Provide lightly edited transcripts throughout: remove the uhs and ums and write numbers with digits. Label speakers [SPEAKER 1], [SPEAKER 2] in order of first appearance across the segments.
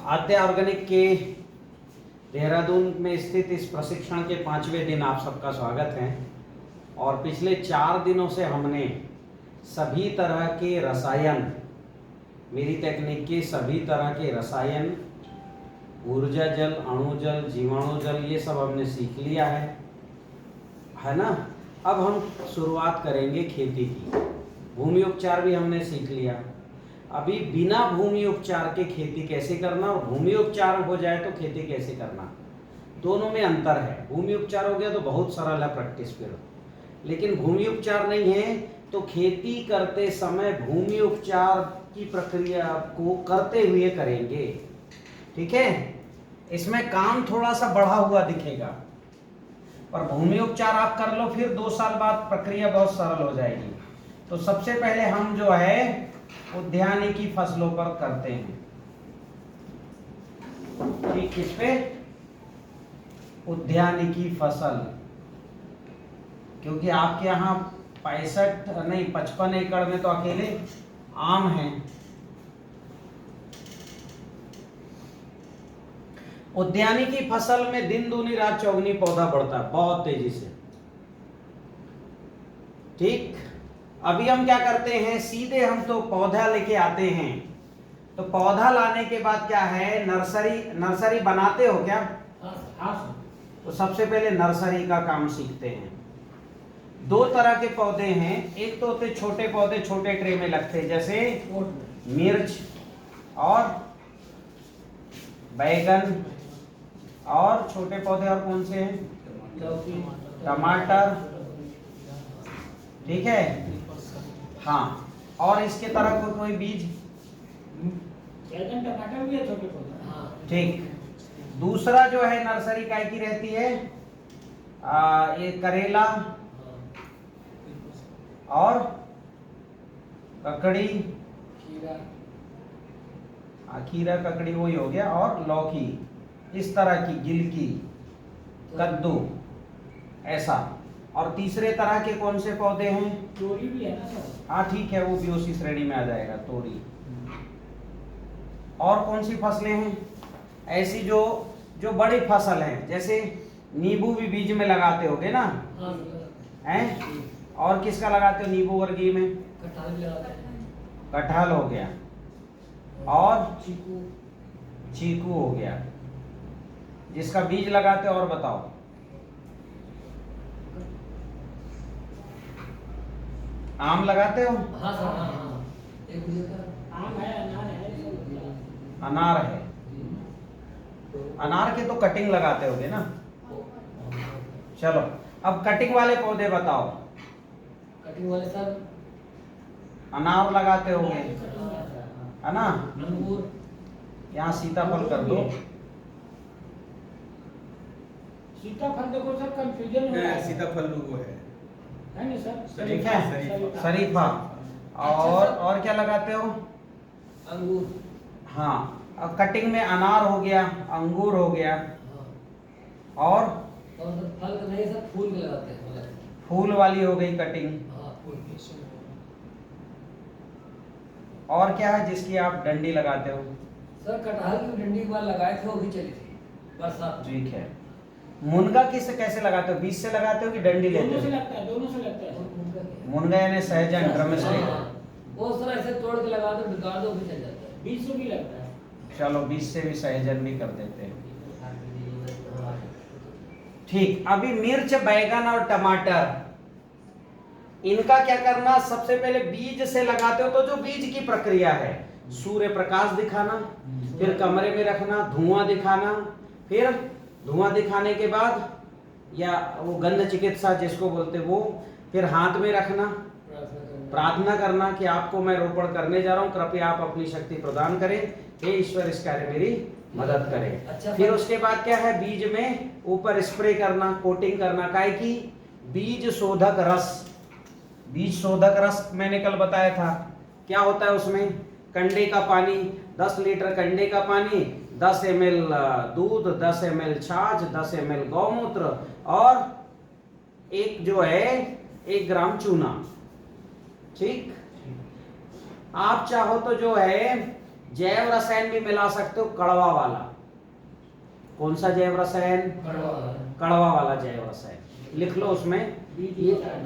[SPEAKER 1] आद्या organic के देहरादून में स्थित इस प्रशिक्षण के 5वें दिन आप सबका स्वागत है। और पिछले 4 दिनों से हमने सभी तरह के रसायन, मेरी तकनीक के सभी तरह के रसायन, ऊर्जा जल, अणु जल, जीवाणु जल, ये सब हमने सीख लिया है ना। अब हम शुरुआत करेंगे खेती की। भूमि उपचार भी हमने सीख लिया। अभी बिना भूमि उपचार के खेती कैसे करना और भूमि उपचार हो जाए तो खेती कैसे करना, दोनों में अंतर है। भूमि उपचार हो गया तो बहुत सरल है प्रैक्टिस फिर, लेकिन भूमि उपचार नहीं है तो खेती करते समय भूमि उपचार की प्रक्रिया को करते हुए करेंगे। ठीक है, इसमें काम थोड़ा सा बढ़ा हुआ दिखेगा, पर भूमि उपचार आप कर लो फिर 2 साल बाद प्रक्रिया बहुत सरल हो जाएगी। तो सबसे पहले हम जो है उद्यानिकी फसलों पर करते हैं। ठीक, किस पे? उद्यानिकी फसल, क्योंकि आपके यहाँ 55 एकड़ में तो अकेले आम हैं। उद्यानिकी फसल में दिन दूनी रात चौगुनी पौधा बढ़ता है बहुत तेजी से। ठीक, अभी हम क्या करते हैं, सीधे हम तो पौधा लेके आते हैं। तो पौधा लाने के बाद क्या है, नर्सरी बनाते हो क्या? हाँ। तो सबसे पहले नर्सरी का काम सीखते हैं। 2 तरह के पौधे हैं, एक तो होते छोटे पौधे, छोटे ट्रे में लगते हैं, जैसे मिर्च और बैगन, और छोटे पौधे और कौन से हैं? टमाटर। ठीक है, हाँ। और इसके तरह कोई बीज? टमाटर भी है, छोटे पौधे। ठीक, दूसरा जो है नर्सरी काय की रहती है, ये करेला और ककड़ी, खीरा ककड़ी वही हो गया, और लौकी, इस तरह की, गिलकी, कद्दू, ऐसा। और तीसरे तरह के कौन से पौधे हैं? तोरी भी है ना सर? हाँ ठीक है, वो भी उसी श्रेणी में आ जाएगा, तोरी। और कौन सी फसलें हैं ऐसी जो बड़ी फसल है, जैसे नींबू भी बीज में लगाते होगे ना? हैं? और किसका लगाते हो नींबू वर्गीय में? कटहल हो गया, और चीकू हो गया, जिसका बीज लगाते हो। और बताओ, आम लगाते हो? हाँ सर, हाँ। आम है, अनार है। अनार के तो कटिंग लगाते होगे ना? चलो, अब कटिंग वाले पौधे बताओ। कटिंग वाले सर अनार लगाते होगे, है ना? अंगूर, यहाँ सीताफल कर दो। सीताफल देखो सर, कंफ्यूजन है। सीताफल वो है नहीं सर? ठीक है, शरीफा। और क्या लगाते हो? अंगूर। हाँ, अब कटिंग में अनार हो गया, अंगूर हो गया, और फल का नहीं सर, फूल के लगाते हैं। फूल वाली हो गई कटिंग। फूल। और क्या है जिसकी आप डंडी लगाते हो? सर कटहल की डंडी एक बार लगाए थे, वो भी चली थी बरसात। ठीक है, मुनगा कैसे लगाते हो? बीज से लगाते हो कि डंडी लेते हो? दोनों से लगता है, दोनों से लगता है। मुनगा यानी सहजन, ड्रमस्टिक। वो सर ऐसे तोड़ के लगा दो, निकाल दो, भी चल जाता है। बीज से भी लगता है। चलो, बीज से भी सहजन भी कर देते हैं। ठीक, अभी मिर्च, बैगन और टमाटर, इनका क्या करना, सबसे पहले बीज से लगाते हो तो जो बीज की प्रक्रिया है, सूर्य प्रकाश दिखाना, फिर कमरे में रखना, धुआं दिखाना, फिर धुआं दिखाने के बाद या वो गंध चिकित्सा जिसको बोलते वो, फिर हाथ में रखना, प्रार्थना करना कि आपको मैं रोपण करने जा रहा हूँ, कृपया आप अपनी शक्ति प्रदान करें, हे ईश्वर इस कार्य मेरी मदद करें। अच्छा, फिर उसके बाद क्या है, बीज में ऊपर स्प्रे करना, कोटिंग करना, काय की बीज शोधक रस। बीज शोधक रस मैंने कल बताया था, क्या होता है उसमें, कंडे का पानी, 10 लीटर कंडे का पानी, 10 ml दूध, 10 ml छाछ, 10 ml गौमूत्र, और एक जो है 1 ग्राम चूना। ठीक, आप चाहो तो जो है जैव रसायन भी मिला सकते हो, कड़वा वाला। कौन सा जैव रसायन? कड़वा वाला जैव रसायन लिख लो उसमें।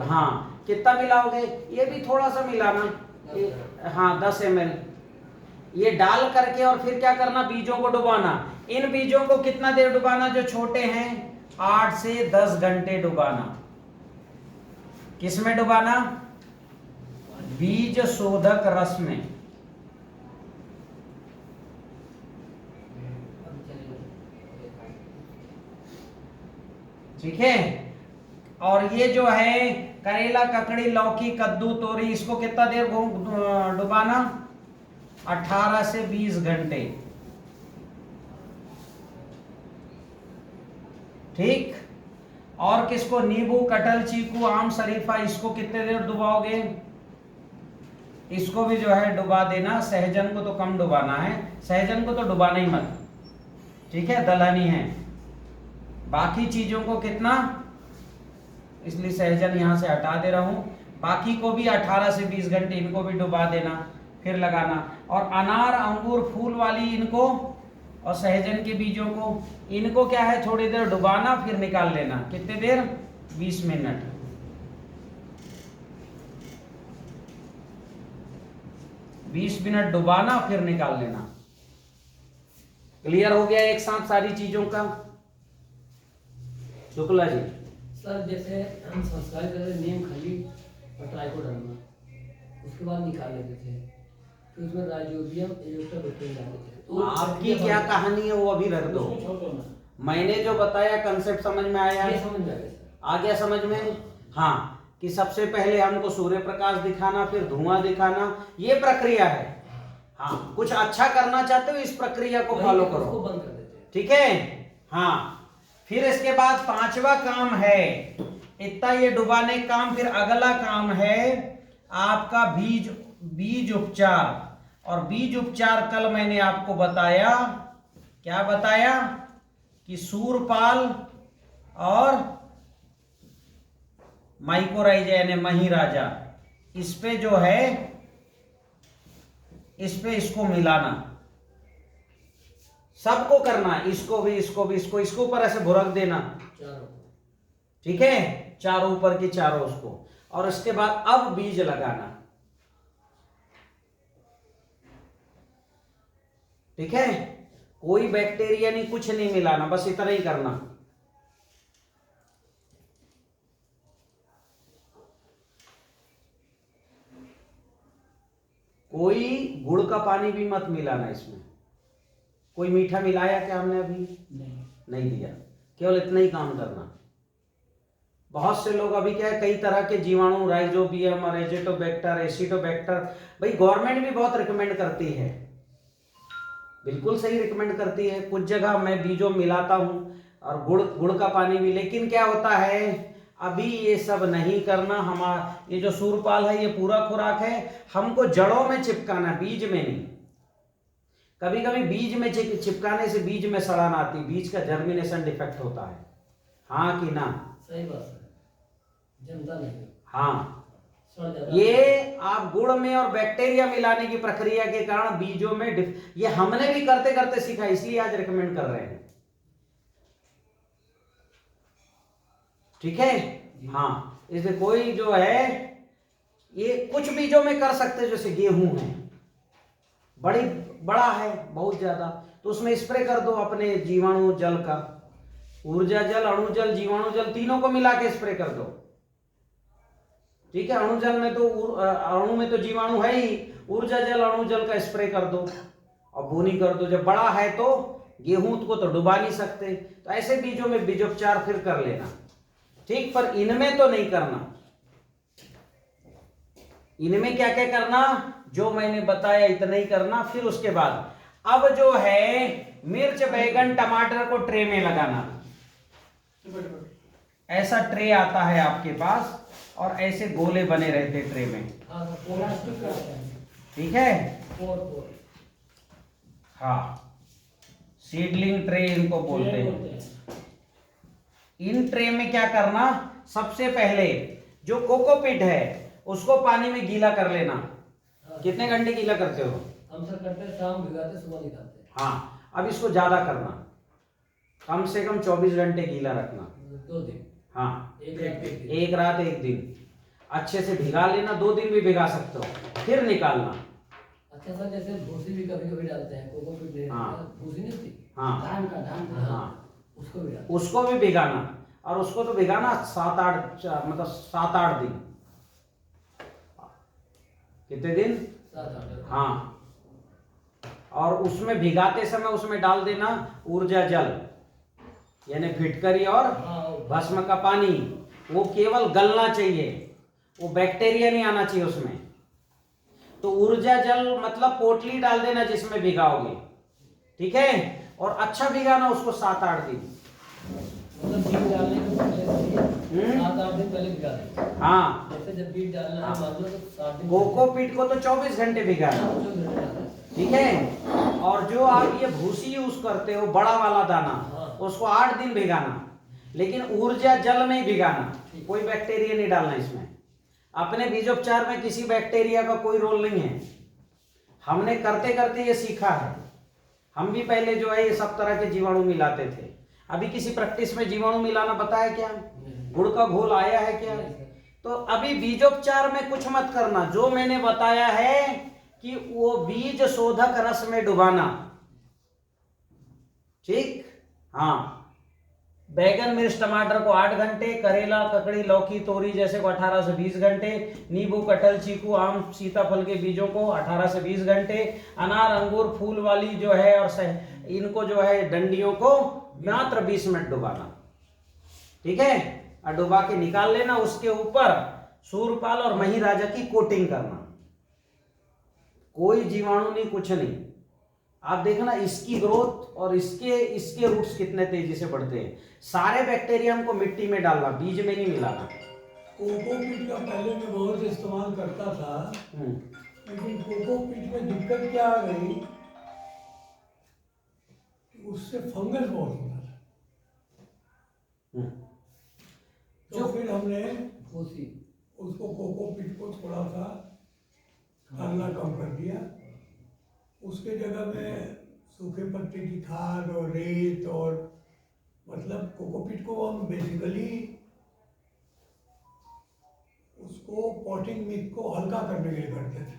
[SPEAKER 1] हाँ, कितना मिलाओगे? ये भी थोड़ा सा मिलाना, हाँ 10 ml। ये डाल करके और फिर क्या करना, बीजों को डुबाना। इन बीजों को कितना देर डुबाना? जो छोटे हैं 8 से 10 घंटे डुबाना। किसमें डुबाना? बीज शोधक रस में। ठीक है। और ये जो है करेला, ककड़ी, लौकी, कद्दू, तोरी, इसको कितना देर डुबाना? 18 से 20 घंटे। ठीक। और किसको? नींबू, कटहल, चीकू, आम, शरीफा, इसको कितने देर डुबाओगे? इसको भी जो है डुबा देना। सहजन को तो कम डुबाना है, सहजन को तो डुबाना ही मत, ठीक है, दलहनी है। बाकी चीजों को कितना, इसलिए सहजन यहां से हटा दे रहा हूं। बाकी को भी 18 से 20 घंटे इनको भी डुबा देना, फिर लगाना। और अनार, अंगूर, फूल वाली इनको और सहजन के बीजों को, इनको क्या है, थोड़ी देर डुबाना फिर निकाल लेना। कितने देर? 20 मिनट। बीस मिनट डुबाना फिर निकाल लेना। क्लियर हो गया एक साथ सारी चीजों का? शुक्ला जी।
[SPEAKER 2] सर जैसे हम संस्कार करते नीम, खली और ट्राइको डालना, उसके बाद निकाल लेते थे, फिर उसमें राइजोबियम, एजोस्टाबिट्रिन डालते थे।
[SPEAKER 1] तो आपकी क्या कहानी है वो अभी रख दो। मैंने जो बताया कंसेप्ट समझ में आया?
[SPEAKER 2] समझ में आ गया सर।
[SPEAKER 1] आ गया समझ में? हाँ, कि सबसे पहले हमको सूर्य प्रकाश दिखाना, फिर धुआं दिखाना, ये प्रक्रिया है। हाँ, कुछ अच्छा करना चाहते हो इस प्रक्रिया को फॉलो करो,
[SPEAKER 2] बंद कर देते हैं।
[SPEAKER 1] ठीक है। हाँ, फिर इसके बाद 5वां काम है, इतना ये डुबाने काम। फिर अगला काम है आपका बीज उपचार। और बीज उपचार कल मैंने आपको बताया, क्या बताया? कि सूरपाल और माइकोराइजा यानी मही राजा, इस पे जो है, इस पे इसको मिलाना, सबको करना, इसको भी, इसको भी, इसको ऊपर ऐसे भुरक देना, ठीक है, चारों ऊपर की चारों उसको। और इसके बाद अब बीज लगाना, ठीक है। कोई बैक्टीरिया नहीं, कुछ नहीं मिलाना, बस इतना ही करना। कोई गुड़ का पानी भी मत मिलाना इसमें। कोई मीठा मिलाया क्या हमने अभी? नहीं दिया। केवल इतना ही काम करना। बहुत से लोग अभी क्या है, कई तरह के जीवाणु, राइजोबियम और एजेटोबैक्टर, एसिडोबैक्टर, भाई गवर्नमेंट भी बहुत रिकमेंड करती है, बिल्कुल सही रिकमेंड करती है। कुछ जगह मैं बीजों मिलाता हूं और गुड़ का पानी भी, लेकिन क्या होता है, अभी ये सब नहीं करना। हमारा ये जो सूरपाल है ये पूरा खुराक है, हमको जड़ों में चिपकाना, बीज में नहीं। कभी कभी बीज में चिपकाने से बीज में सड़न आती, बीज का जर्मिनेशन डिफेक्ट होता है, हाँ कि ना?
[SPEAKER 2] सही बात है, जमता नहीं।
[SPEAKER 1] हाँ, ये आप गुड़ में और बैक्टीरिया मिलाने की प्रक्रिया के कारण बीजों में ये हमने भी करते करते सीखा, इसलिए आज रिकमेंड कर रहे हैं, ठीक है। हाँ, इसलिए कोई जो है, ये कुछ बीजों में कर सकते हैं, जैसे गेहूं है, बड़ा है बहुत ज्यादा, तो उसमें स्प्रे कर दो अपने जीवाणु जल का, ऊर्जा जल, अणु जल, जीवाणु जल, तीनों को मिला के स्प्रे कर दो, ठीक है। अणु जल में तो अणु में तो जीवाणु है ही, ऊर्जा जल, अणु जल का स्प्रे कर दो और बोनी कर दो। जब बड़ा है तो गेहूं को तो डुबा नहीं सकते, तो ऐसे बीजों में बीजोपचार फिर कर लेना, ठीक। पर इनमें तो नहीं करना। इनमें क्या क्या करना, जो मैंने बताया इतना ही करना। फिर उसके बाद अब जो है मिर्च, बैगन, टमाटर को ट्रे में लगाना। ऐसा ट्रे आता है आपके पास और ऐसे गोले बने रहते ट्रे में, ठीक है। हाँ, सीडलिंग ट्रे इनको बोलते हैं। इन ट्रे में क्या करना, सबसे पहले जो कोकोपीट है उसको पानी में गीला कर लेना। कितने घंटे गीला करते हो?
[SPEAKER 2] हम सर करते हैं, शाम भिगाते सुबह निकालते हैं।
[SPEAKER 1] हाँ, अब इसको ज्यादा करना, कम से कम 24 घंटे गीला रखना।
[SPEAKER 2] 2 दिन।
[SPEAKER 1] हाँ,
[SPEAKER 2] एक रात एक दिन।
[SPEAKER 1] एक रात एक दिन अच्छे से भिगा लेना, 2 दिन भी भिगा सकते हो, फिर निकालना।
[SPEAKER 2] अच्छा सर, जैसे भूसी भी कभी कभी डालते हैं, कोकोपीट नहीं
[SPEAKER 1] हाँ।
[SPEAKER 2] डालते, भूसी नहीं होती,
[SPEAKER 1] हाँ
[SPEAKER 2] धान का।
[SPEAKER 1] हाँ,
[SPEAKER 2] उसको भी डालते
[SPEAKER 1] उसको भी भिगाना, और उसको तो भिगाना 7-8 मतलब 7-8 दिन। कितने दिन?
[SPEAKER 2] हैं, 7-8।
[SPEAKER 1] हाँ, और उसमें भिगाते समय उसमें डाल देना ऊर्जा जल, यानी फिटकरी और
[SPEAKER 2] हाँ,
[SPEAKER 1] भस्म का पानी। वो केवल गलना चाहिए, वो बैक्टीरिया नहीं आना चाहिए उसमें। तो ऊर्जा जल मतलब पोटली डाल देना जिसमें भिगाओगे, ठीक है, और अच्छा भिगाना उसको 7-8 दिन।
[SPEAKER 2] मतलब बीज डालने के पहले से 7-8 दिन पहले भिगा दें।
[SPEAKER 1] हाँ,
[SPEAKER 2] जैसे जब बीज डालना है मान लो तो 7 दिन
[SPEAKER 1] कोकोपीट को तो 24 घंटे भिगाना, ठीक है। और जो आप ये भूसी यूज करते हो बड़ा वाला दाना,
[SPEAKER 2] हाँ।
[SPEAKER 1] उसको 8 दिन भिगाना, लेकिन ऊर्जा जल में ही भिगाना, कोई बैक्टीरिया नहीं डालना इसमें। अपने बीजोपचार में किसी बैक्टीरिया का कोई रोल नहीं है, हमने करते करते ये सीखा है। हम भी पहले जो है ये सब तरह के जीवाणु मिलाते थे। अभी किसी प्रैक्टिस में जीवाणु मिलाना पता है क्या? गुड़ का घोल आया है क्या? तो अभी बीजोपचार में कुछ मत करना, जो मैंने बताया है कि वो बीज शोधक रस में डुबाना, ठीक। हाँ, बैगन मिर्च टमाटर को 8 घंटे, करेला ककड़ी लौकी तोरी जैसे को 18 से 20 घंटे, नींबू कटहल चीकू आम सीताफल के बीजों को 18 से 20 घंटे, अनार अंगूर फूल वाली जो है और इनको जो है डंडियों को मात्र 20 मिनट डुबाना, ठीक है। और डुबा के निकाल लेना, उसके ऊपर सूरपाल और मही राजा की कोटिंग करना। कोई जीवाणु नहीं, कुछ नहीं। आप देखना इसकी ग्रोथ और इसके रूट्स कितने तेजी से बढ़ते हैं। सारे बैक्टीरिया को मिट्टी में डालना, बीज में नहीं मिलाना।
[SPEAKER 3] कोकोपीट का पहले मैं बहुत इस्तेमाल करता था, लेकिन कोकोपीट में दिक्कत क्या आ गई कि उससे फंगस बहुत होता था। तो फिर हमने
[SPEAKER 2] भूसी
[SPEAKER 3] उसको कोकोपीट को थोड़ा सा डालना कम कर दिया। उसके जगह में सूखे पत्ते की खाद और रेत, और मतलब कोकोपीट को हम बेसिकली उसको पॉटिंग मिक्स को हल्का करने के लिए करते थे।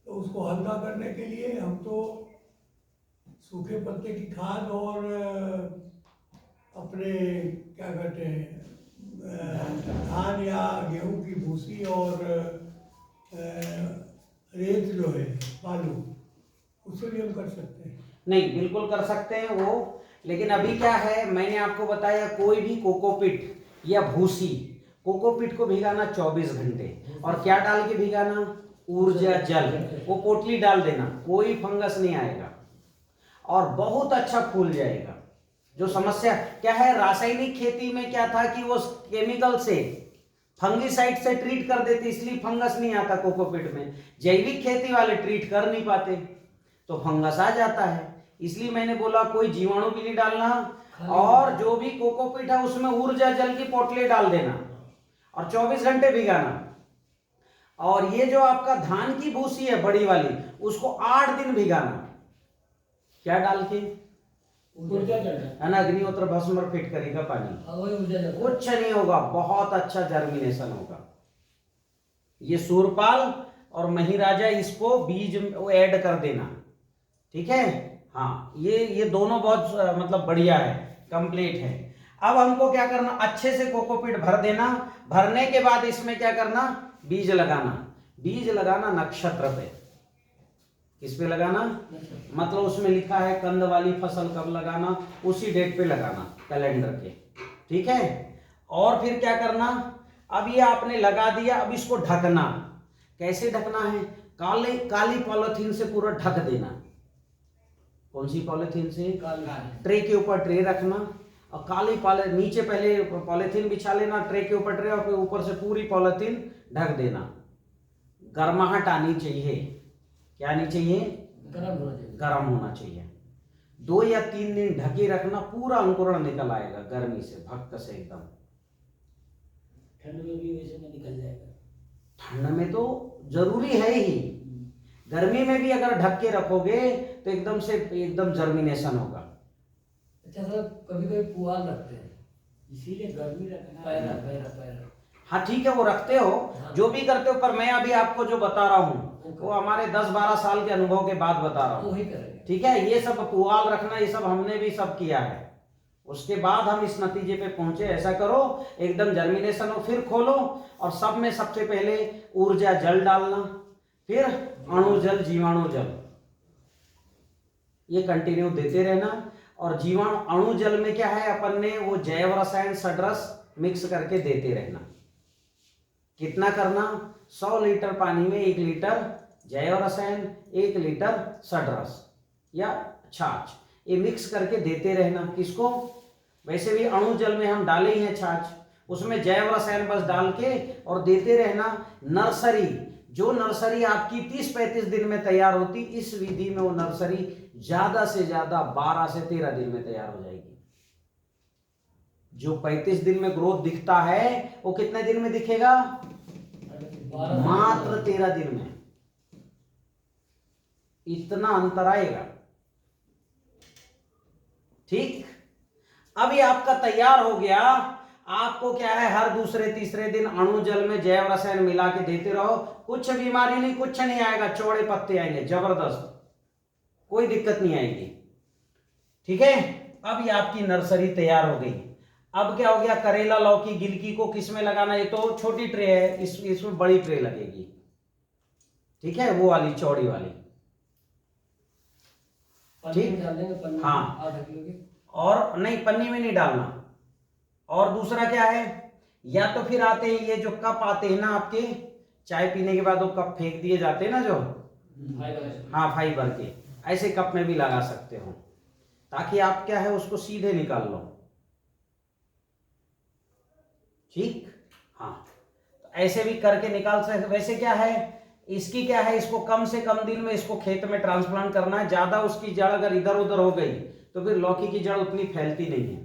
[SPEAKER 3] तो उसको हल्का करने के लिए हम तो सूखे पत्ते की खाद और अपने क्या कहते हैं धान या गेहूं की भूसी और रेत जो है बालू, उससे भी हम कर सकते हैं।
[SPEAKER 1] नहीं, बिल्कुल कर सकते हैं वो, लेकिन अभी क्या है, मैंने आपको बताया कोई भी कोकोपीट या भूसी, कोकोपीट को भिगाना 24 घंटे, और क्या डाल के भिगाना? ऊर्जा जल। वो पोटली डाल देना, कोई फंगस नहीं आएगा और बहुत अच्छा फूल जाएगा। जो समस्या क्या है, रासायनिक खेती में क्या था कि वो केमिकल से फंगीसाइड से ट्रीट कर देते, इसलिए फंगस नहीं आता कोकोपीट में। जैविक खेती वाले ट्रीट कर नहीं पाते तो फंगस आ जाता है। इसलिए मैंने बोला कोई जीवाणु भी नहीं डालना, और जो भी कोकोपीट है उसमें ऊर्जा जल की पोटली डाल देना और 24 घंटे भिगाना। और ये जो आपका धान की भूसी है बड़ी वाली, उसको 8 दिन भिगाना। क्या डाल के?
[SPEAKER 2] ऊर्जा जल
[SPEAKER 1] है ना, अग्निहोत्र भस्म और फिटकरी का पानी।
[SPEAKER 2] वही ऊर्जा जल
[SPEAKER 1] कुछ नहीं होगा, बहुत अच्छा जर्मिनेशन होगा। ये सूरपाल और महिराजा इसको बीज ऐड कर देना, ठीक है। हाँ, ये दोनों बहुत मतलब बढ़िया है, कंप्लीट है। अब हमको क्या करना, अच्छे से कोकोपीट भर देना। भरने के बाद इसमें क्या करना, बीज लगाना। बीज लगाना नक्षत्र पे। किस पे लगाना? मतलब उसमें लिखा है कंद वाली फसल कब लगाना, उसी डेट पे लगाना कैलेंडर के, ठीक है। और फिर क्या करना, अब ये आपने लगा दिया, अब इसको ढकना। कैसे ढकना है? काली पॉलिथीन से पूरा ढक देना। कौन सी पॉलिथीन से? ट्रे के ऊपर ट्रे रखना और काली नीचे पहले पॉलिथीन बिछा लेना, ट्रे के ऊपर ट्रे, और फिर ऊपर से पूरी पॉलिथीन ढक देना। गर्माहट आनी चाहिए। क्या आनी चाहिए?
[SPEAKER 2] गर्म होना चाहिए।
[SPEAKER 1] गर्म होना चाहिए। 2 या 3 दिन ढके रखना, पूरा अंकुरण निकल आएगा गर्मी से, भक्त से एकदम।
[SPEAKER 2] ठंड में भी वैसे में निकल जाएगा।
[SPEAKER 1] ठंड में तो जरूरी है ही, गर्मी में भी अगर ढक के रखोगे तो एकदम से एकदम जर्मिनेशन होगा।
[SPEAKER 2] अच्छा सर, कभी कभी पुआल रखते हैं,
[SPEAKER 4] इसीलिए गर्मी रखना
[SPEAKER 2] पैरा पैरा पैरा।
[SPEAKER 1] हाँ ठीक है, वो रखते हो, जो भी करते हो, पर मैं अभी आपको जो बता रहा हूँ वो हमारे 10-12 साल के अनुभव के बाद बता रहा हूँ।
[SPEAKER 2] वही करेंगे।
[SPEAKER 1] ठीक है, ये सब पुआल रखना ये सब हमने भी सब किया है, उसके बाद हम इस नतीजे पे पहुंचे। ऐसा करो एकदम जर्मिनेशन हो, फिर खोलो और सब में सबसे पहले ऊर्जा जल डालना, फिर अणु जल, जीवाणु जल, ये कंटिन्यू देते रहना। और जीवाणु अणु जल में क्या है, अपन ने वो जैव रसायन षड्रस मिक्स करके देते रहना। कितना करना, 100 लीटर पानी में 1 लीटर जैव रसायन, 1 लीटर षड्रस या छाछ, ये मिक्स करके देते रहना। किसको, वैसे भी अणु जल में हम डाले ही हैं छाछ, उसमें जैव रसायन बस डाल के और देते रहना। नर्सरी, जो नर्सरी आपकी 30-35 दिन में तैयार होती, इस विधि में वो नर्सरी ज्यादा से ज्यादा 12 से 13 दिन में तैयार हो जाएगी। जो 35 दिन में ग्रोथ दिखता है वो कितने दिन में दिखेगा, मात्र 13 दिन में। इतना अंतर आएगा। ठीक, अभी आपका तैयार हो गया। आपको क्या है, हर दूसरे तीसरे दिन अणु जल में जैव रसायन मिला के देते रहो, कुछ बीमारी नहीं, कुछ नहीं आएगा, चौड़े पत्ते आएंगे जबरदस्त, कोई दिक्कत नहीं आएगी। ठीक है, अब ये आपकी नर्सरी तैयार हो गई। अब क्या हो गया, करेला, लौकी, गिलकी को किस में लगाना, ये तो छोटी ट्रे है, इसमें बड़ी ट्रे लगेगी। ठीक है, वो वाली चौड़ी वाली।
[SPEAKER 2] पन्नी में डाल देंगे, पन्नी
[SPEAKER 1] हाँ।
[SPEAKER 2] आधा किलो की।
[SPEAKER 1] और नहीं, पन्नी में नहीं डालना। और दूसरा क्या है, या तो फिर आते हैं ये जो कप आते हैं ना आपके, चाय पीने के बाद वो कप फेंक दिए जाते हैं ना जो, हाँ फाइबर के, ऐसे कप में भी लगा सकते हो, ताकि आप क्या है उसको सीधे निकाल लो। ठीक, हाँ, तो ऐसे भी करके निकाल सकते। वैसे क्या है, इसकी क्या है, इसको कम से कम दिन में इसको खेत में ट्रांसप्लांट करना है। ज्यादा उसकी जड़ अगर इधर उधर हो गई तो फिर लौकी की जड़ उतनी फैलती नहीं है।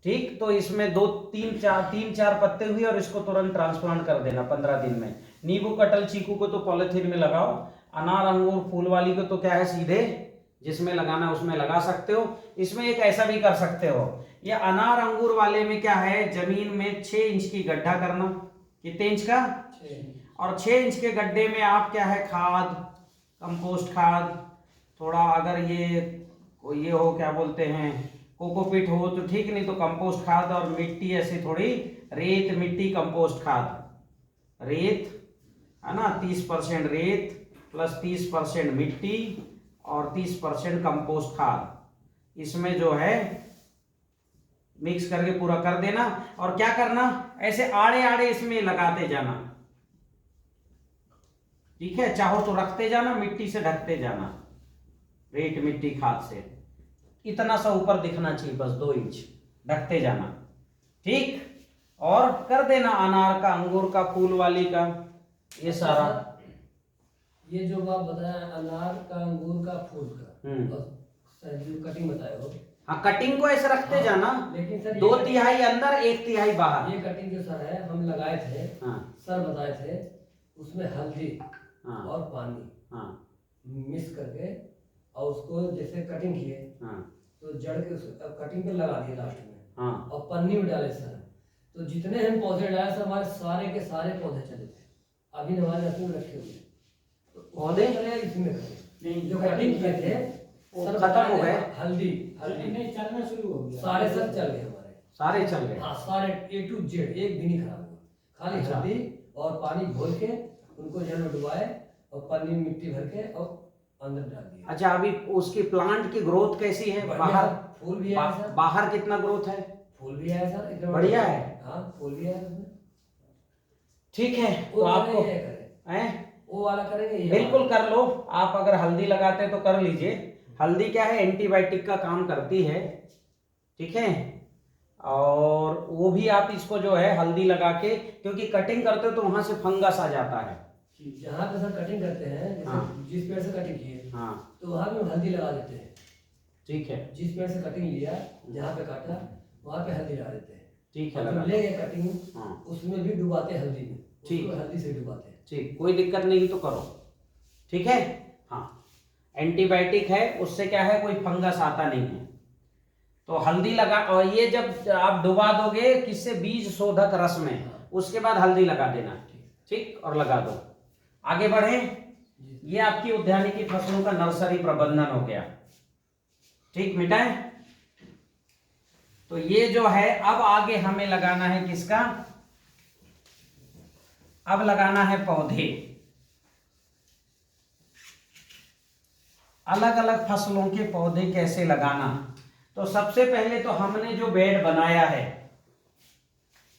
[SPEAKER 1] ठीक, तो इसमें 3-4 पत्ते हुए और इसको तुरंत ट्रांसप्लांट कर देना 15 दिन में। नींबू, कटहल, चीकू को तो पॉलिथीन में लगाओ। अनार, अंगूर, फूल वाली को तो क्या है, सीधे जिसमें लगाना है उसमें लगा सकते हो। इसमें एक ऐसा भी कर सकते हो, ये अनार अंगूर वाले में क्या है, जमीन में 6 इंच की गड्ढा करना। कितने इंच का, 6 इंच के गड्ढे में आप क्या है, खाद, कंपोस्ट खाद, थोड़ा अगर ये हो क्या बोलते हैं, कोकोपीट हो तो ठीक, नहीं तो कंपोस्ट खाद, और मिट्टी ऐसे थोड़ी रेत मिट्टी कंपोस्ट खाद, रेत है ना, 30% रेत प्लस 30% मिट्टी और 30% कंपोस्ट खाद, इसमें जो है मिक्स करके पूरा कर देना। और क्या करना, ऐसे आड़े आड़े इसमें लगाते जाना। ठीक है, चाहो तो रखते जाना, मिट्टी से ढकते जाना, रेत मिट्टी खाद से इतना सा ऊपर दिखना चाहिए, बस 2 इंच ढकते जाना। ठीक, और कर देना अनार का, अंगूर का, फूल वाली का, ये सारा।
[SPEAKER 2] ये जो आप बताया अनार का, अंगूर का, फूल का, जो कटिंग बताए हो,
[SPEAKER 1] हाँ, कटिंग को ऐसे रखते जाना,
[SPEAKER 2] लेकिन सर
[SPEAKER 1] 2/3 अंदर 1/3 बाहर।
[SPEAKER 2] ये कटिंग जो सर है हम लगाए थे,
[SPEAKER 1] हाँ
[SPEAKER 2] सर बताए थे, उसमें हल्दी
[SPEAKER 1] हाँ
[SPEAKER 2] और पानी
[SPEAKER 1] हाँ
[SPEAKER 2] मिक्स करके और उसको जैसे कटिंग किए,
[SPEAKER 1] हाँ
[SPEAKER 2] तो जड़ के कटिंग पे लगा दिए लास्ट में,
[SPEAKER 1] हाँ।
[SPEAKER 2] और पन्नी में डाले सर। तो जितने हम पौधे डाले सर, हमारे सारे के सारे पौधे चले थे। अभी हमारे रस्ते में रखे हुए, तो
[SPEAKER 1] पौधे
[SPEAKER 2] इसमें करें
[SPEAKER 4] नहीं,
[SPEAKER 2] जो कटिंग किए थे सर,
[SPEAKER 1] खत्म हो गए।
[SPEAKER 2] हल्दी
[SPEAKER 4] नहीं चलना शुरू हो गया,
[SPEAKER 2] सारे सर चल गए हमारे,
[SPEAKER 1] सारे चल गए।
[SPEAKER 2] हाँ सारे A to Z, एक भी नहीं खराब हुआ। खाली
[SPEAKER 1] अच्छा।
[SPEAKER 2] हल्दी और पानी घोल के उनको जड़ में डुबाए और पन्नी में मिट्टी भर के और अंदर डाल दिया।
[SPEAKER 1] अच्छा, अभी उसकी प्लांट की ग्रोथ कैसी है,
[SPEAKER 2] बढ़िया,
[SPEAKER 1] बाहर
[SPEAKER 2] फूल भी है सर,
[SPEAKER 1] बाहर कितना ग्रोथ है,
[SPEAKER 2] फूल भी है सर, एकदम
[SPEAKER 1] बढ़िया है।
[SPEAKER 2] हाँ फूल भी है उसमें।
[SPEAKER 1] ठीक है, तो
[SPEAKER 2] वो
[SPEAKER 1] आपको
[SPEAKER 2] करें, ये करें,
[SPEAKER 1] हैं,
[SPEAKER 2] वो वाला करेंगे, ये
[SPEAKER 1] बिल्कुल
[SPEAKER 2] वाला।
[SPEAKER 1] कर लो। आप अगर हल्दी लगाते हैं तो कर लीजिए। हल्दी क्या है, एंटीबायोटिक का काम करती है। ठीक है, और वो भी आप इसको जो है हल्दी लगा के, क्योंकि कटिंग करते हो तो वहां से फंगस आ जाता है।
[SPEAKER 2] जहाँ पे सर कटिंग करते हैं, जैसे
[SPEAKER 1] हाँ।
[SPEAKER 2] जिस पेड़ से कटिंग किए
[SPEAKER 1] हाँ
[SPEAKER 2] तो वहाँ पे हल्दी लगा देते हैं।
[SPEAKER 1] ठीक है,
[SPEAKER 2] जिस पेड़ से कटिंग लिया, जहाँ पे काटा वहाँ पे हल्दी लगा देते हैं।
[SPEAKER 1] ठीक है,
[SPEAKER 2] और
[SPEAKER 1] लगा
[SPEAKER 2] जो ले गए कटिंग,
[SPEAKER 1] हाँ
[SPEAKER 2] उसमें भी डुबाते हैं हल्दी में,
[SPEAKER 1] ठीक।
[SPEAKER 2] उसको हल्दी से डुबाते हैं।
[SPEAKER 1] ठीक, कोई दिक्कत नहीं तो करो। ठीक है। हाँ, एंटीबायोटिक है, उससे क्या है कोई फंगस आता नहीं है। तो हल्दी लगा, और ये जब आप डुबा दोगे किससे, बीज शोधक रस में, उसके बाद हल्दी लगा देना, ठीक, और लगा दो। आगे बढ़े। ये आपकी उद्यानिकी फसलों का नर्सरी प्रबंधन हो गया, ठीक, मिटाए। तो ये जो है, अब आगे हमें लगाना है किसका, अब लगाना है पौधे। अलग अलग फसलों के पौधे कैसे लगाना। तो सबसे पहले तो हमने जो बेड बनाया है,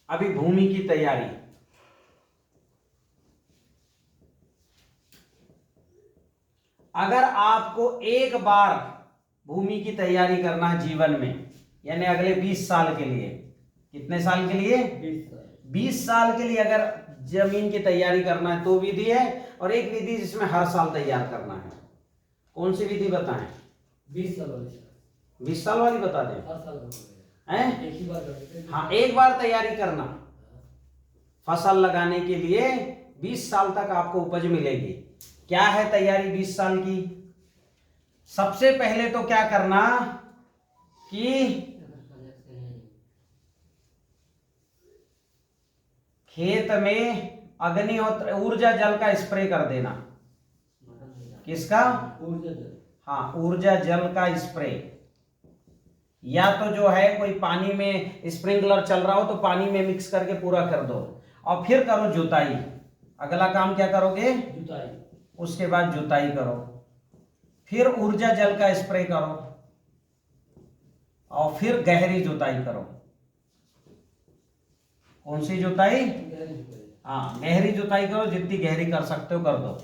[SPEAKER 1] अभी भूमि की तैयारी, अगर आपको एक बार भूमि की तैयारी करना है जीवन में, यानी अगले 20 साल के लिए, कितने साल के लिए, 20 साल के लिए अगर जमीन की तैयारी करना है तो विधि है, और एक विधि जिसमें हर साल तैयार करना है। कौन सी विधि बताएं?
[SPEAKER 2] 20 साल वाली।
[SPEAKER 1] 20 साल वाली बता दें,
[SPEAKER 2] हर साल
[SPEAKER 1] हैं?
[SPEAKER 2] एक ही बार करते हैं।
[SPEAKER 1] हाँ, एक बार तैयारी करना, फसल लगाने के लिए 20 साल तक आपको उपज मिलेगी। क्या है तैयारी 20 साल की? सबसे पहले तो क्या करना कि खेत में अग्निहोत्र ऊर्जा जल का स्प्रे कर देना। किसका?
[SPEAKER 2] ऊर्जा जल।
[SPEAKER 1] हाँ, ऊर्जा जल का स्प्रे, या तो जो है कोई पानी में स्प्रिंकलर चल रहा हो तो पानी में मिक्स करके पूरा कर दो, और फिर करो जुताई। अगला काम क्या करोगे?
[SPEAKER 2] जुताई।
[SPEAKER 1] उसके बाद जुताई करो, फिर ऊर्जा जल का स्प्रे करो, और फिर गहरी जुताई करो। कौन सी जुताई? हाँ, गहरी जुताई करो, जितनी गहरी कर सकते हो कर दो,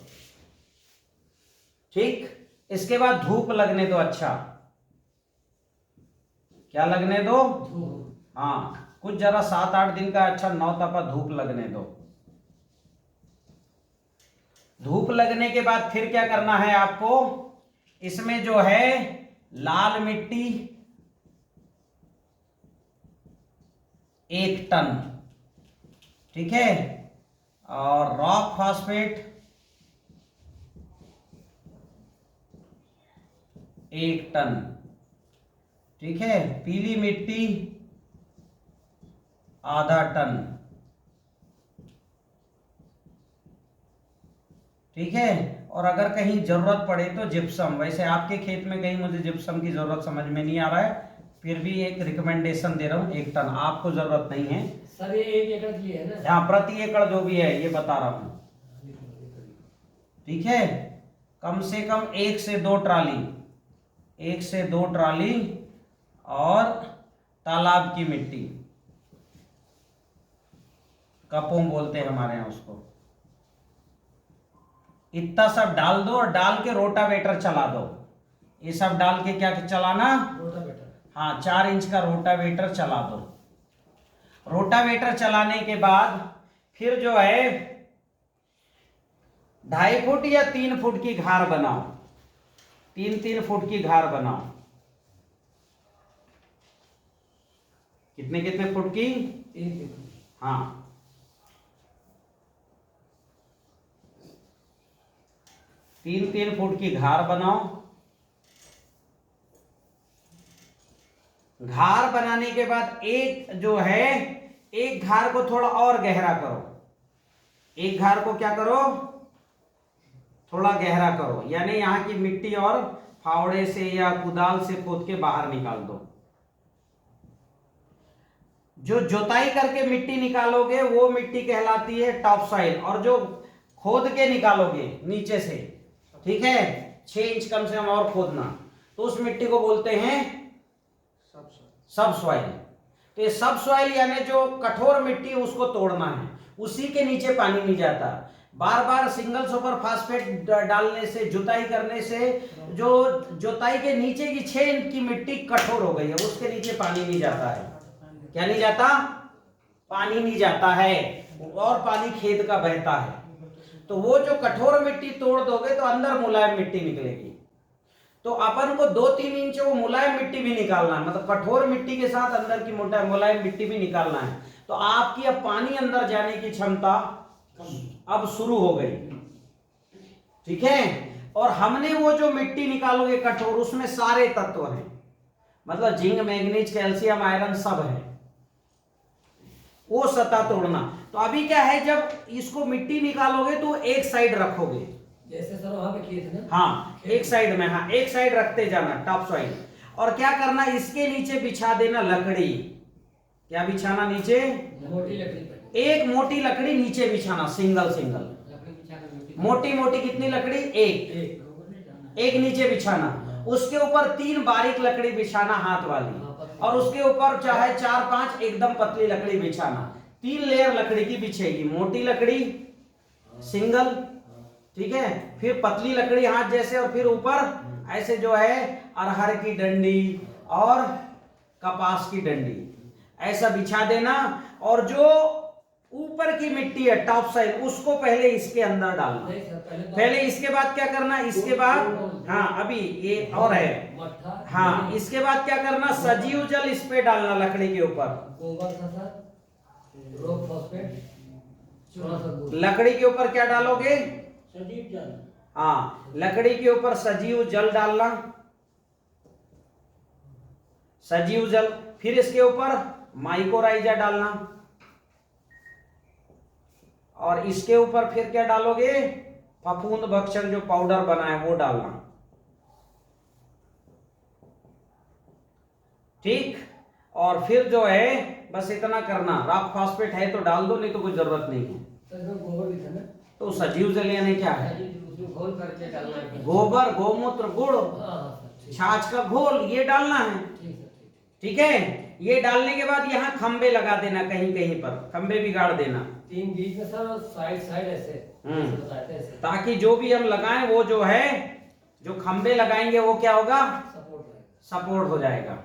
[SPEAKER 1] ठीक। इसके बाद धूप लगने दो। अच्छा, क्या लगने दो? हाँ, कुछ जरा 7-8 दिन का अच्छा 9 तपा धूप लगने दो। धूप लगने के बाद फिर क्या करना है आपको? इसमें जो है लाल मिट्टी 1 टन, ठीक है, और रॉक फॉस्फेट 1 टन, ठीक है, पीली मिट्टी आधा टन, ठीक है। और अगर कहीं जरूरत पड़े तो जिप्सम। वैसे आपके खेत में कहीं मुझे जिप्सम की जरूरत समझ में नहीं आ रहा है, फिर भी एक रिकमेंडेशन दे रहा हूं, 1 टन। आपको जरूरत नहीं है
[SPEAKER 2] सर, ये 1 एकड़ की है ना?
[SPEAKER 1] हाँ, प्रति एकड़ जो भी है ये बता रहा हूं, ठीक है। कम से कम 1 से 2 ट्राली, 1 से 2 ट्राली, और तालाब की मिट्टी, कपों बोलते हैं हमारे यहाँ उसको, इतना सब डाल दो, और डाल के रोटावेटर चला दो। ये सब डाल के क्या चलाना?
[SPEAKER 2] रोटावेटर।
[SPEAKER 1] हाँ, 4 इंच का रोटावेटर चला दो। रोटावेटर चलाने के बाद फिर जो है 2.5 फुट या 3 फुट की घार बनाओ, 3-3 फुट की घार बनाओ। कितने फुट की?
[SPEAKER 2] 1
[SPEAKER 1] हाँ, 3-3 फुट की घार बनाओ। घार बनाने के बाद एक जो है, एक घार को थोड़ा और गहरा करो। एक घार को क्या करो? थोड़ा गहरा करो, यानी यहां की मिट्टी और फावड़े से या कुदाल से खोद के बाहर निकाल दो। जो जुताई करके मिट्टी निकालोगे वो मिट्टी कहलाती है टॉप सॉइल, और जो खोद के निकालोगे नीचे से, ठीक है, 6 इंच कम से कम और खोदना, तो उस मिट्टी को बोलते हैं सब सॉइल। तो ये सब सॉइल यानी जो कठोर मिट्टी उसको तोड़ना है, उसी के नीचे पानी नहीं जाता। बार बार सिंगल सुपर फास्फेट डालने से, जुताई करने से जो जुताई के नीचे की 6 इंच की मिट्टी कठोर हो गई है, उसके नीचे पानी नहीं जाता है। क्या नहीं जाता? पानी नहीं जाता है, और पानी खेत का बहता है। तो वो जो कठोर मिट्टी तोड़ दोगे तो अंदर मुलायम मिट्टी निकलेगी। तो अपन को 2-3 इंच वो मुलायम मिट्टी भी निकालना है, मतलब कठोर मिट्टी के साथ अंदर की मुलायम मिट्टी भी निकालना है। तो आपकी अब पानी अंदर जाने की क्षमता अब शुरू हो गई, ठीक है। और हमने वो जो मिट्टी निकालोगे कठोर, उसमें सारे तत्व हैं, मतलब जिंक, मैग्नीज, कैल्शियम, आयरन सब है। वो सतह तोड़ना। तो अभी क्या है, जब इसको मिट्टी निकालोगे तो एक साइड रखोगे,
[SPEAKER 2] जैसे सर वहां पे किए थे ना।
[SPEAKER 1] हाँ एक साइड में, हाँ एक साइड रखते जाना टॉप सॉइल। और क्या करना, इसके नीचे बिछा देना लकड़ी। क्या बिछाना नीचे?
[SPEAKER 2] मोटी लकड़ी पर।
[SPEAKER 1] एक मोटी लकड़ी नीचे बिछाना, सिंगल सिंगल।
[SPEAKER 4] लकड़ी बिछाकर मिट्टी
[SPEAKER 1] मोटी मोटी कितनी लकड़ी? एक नीचे बिछाना। उसके ऊपर 3 बारीक लकड़ी बिछाना हाथ वाली, और उसके ऊपर चाहे 4-5 एकदम पतली लकड़ी बिछाना। 3 लेयर लकड़ी की बिछेगी, मोटी लकड़ी सिंगल, ठीक है, फिर पतली लकड़ी हाथ जैसे, और फिर ऊपर ऐसे जो है अरहर की डंडी और कपास की डंडी, ऐसा बिछा देना। और जो ऊपर की मिट्टी है टॉप साइड, उसको पहले इसके अंदर डालना।
[SPEAKER 2] नहीं सर,
[SPEAKER 1] पहले इसके बाद क्या करना, इसके बाद हाँ अभी ये और है,
[SPEAKER 2] मट्ठा।
[SPEAKER 1] हाँ इसके बाद क्या करना, सजीव जल इस पे डालना लकड़ी के ऊपर।
[SPEAKER 2] गोबर था सर, रॉक फॉस्फेट, थोड़ा सा दूध।
[SPEAKER 1] लकड़ी के ऊपर क्या डालोगे?
[SPEAKER 4] सजीव जल।
[SPEAKER 1] हाँ लकड़ी के ऊपर सजीव जल डालना, सजीव जल। फिर इसके ऊपर माइकोराइजा डालना, और इसके ऊपर फिर क्या डालोगे, फफूंद भक्षक जो पाउडर बना है वो डालना, ठीक। और फिर जो है बस इतना करना, रॉक फॉस्फेट है तो डाल दो, नहीं तो कोई जरूरत नहीं है।
[SPEAKER 2] सर इसमें गोबर भी था ना।
[SPEAKER 1] तो सजीव जल यानी क्या है?
[SPEAKER 2] उसमें घोल करके डालना है।
[SPEAKER 1] गोबर, गोमूत्र, गुड़,
[SPEAKER 2] हाँ सर, ठीक।
[SPEAKER 1] छाछ का घोल, ये डालना है,
[SPEAKER 2] ठीक सर, ठीक।
[SPEAKER 1] ठीक है। ये डालने के बाद यहाँ खंबे लगा देना, कहीं कहीं पर खंबे भी गाड़ देना,
[SPEAKER 2] 3 बीच में सर, साइड साइड ऐसे बताए थे ऐसे,
[SPEAKER 1] ताकि जो भी हम लगाएं वो जो है, जो खंबे लगाएंगे वो क्या होगा,
[SPEAKER 2] सपोर्ट रहेगा।
[SPEAKER 1] सपोर्ट हो जाएगा।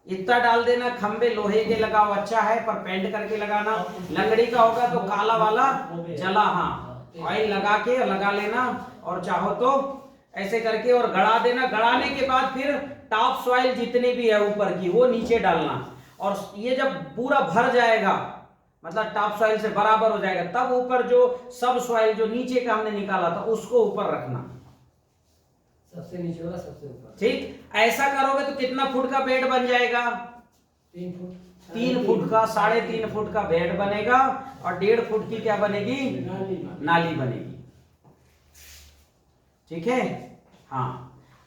[SPEAKER 1] इतना डाल देना। खंबे लोहे के लगाओ, अच्छा है, पर पेंट करके लगाना। लकड़ी का होगा तो काला वाला जला, हाँ ऑयल लगा के लगा लेना, और चाहो तो ऐसे करके और गड़ा देना। गड़ाने के बाद फिर टॉप सॉइल जितनी भी है ऊपर की वो नीचे डालना, और ये जब पूरा भर जाएगा, मतलब टॉप सॉइल से बराबर हो जाएगा, तब ऊपर जो सब सॉइल जो नीचे का हमने निकाला था उसको ऊपर रखना,
[SPEAKER 2] सबसे नीचे वाला सबसे ऊपर।
[SPEAKER 1] ठीक। ऐसा करोगे तो कितना फुट का बेड बन जाएगा?
[SPEAKER 2] 3 फुट।
[SPEAKER 1] 3 फुट का, 3.5 फुट का बेड बनेगा, और 1.5 फुट की क्या बनेगी, नाली बनेगी, ठीक है। हाँ,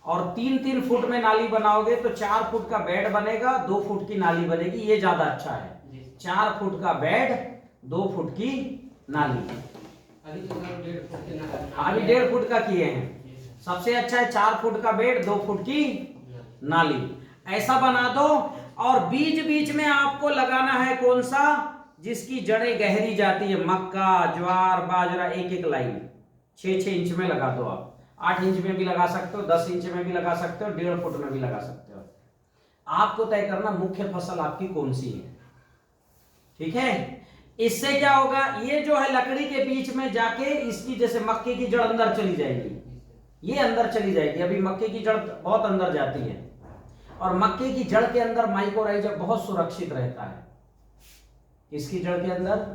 [SPEAKER 1] और 3-3 फुट में नाली बनाओगे तो 4 फुट का बेड बनेगा, 2 फुट की नाली बनेगी। ये ज्यादा अच्छा है, 4 फुट का बेड, 2 फुट की नाली।
[SPEAKER 2] अभी तो सर 1.5 फुट के ना।
[SPEAKER 1] अभी 1.5 फुट का किए हैं। सबसे अच्छा है 4 फुट का बेड, 2 फुट की नाली, ऐसा बना दो। और बीच बीच में आपको लगाना है कौन सा, जिसकी जड़ें गहरी जाती है, मक्का, ज्वार, बाजरा, एक एक लाइन 6-6 इंच में लगा दो। आप 8 इंच में भी लगा सकते हो, 10 इंच में भी लगा सकते हो, 1.5 फुट में भी लगा सकते हो। आपको तय करना मुख्य फसल आपकी कौन सी है, ठीक है। इससे क्या होगा, ये जो है लकड़ी के बीच में जाके इसकी जैसे मक्के की जड़ अंदर चली जाएगी, ये अंदर चली जाएगी। अभी मक्के की जड़ बहुत अंदर जाती है, और मक्के की जड़ के अंदर माइकोराइजा बहुत सुरक्षित रहता है। इसकी जड़ के अंदर,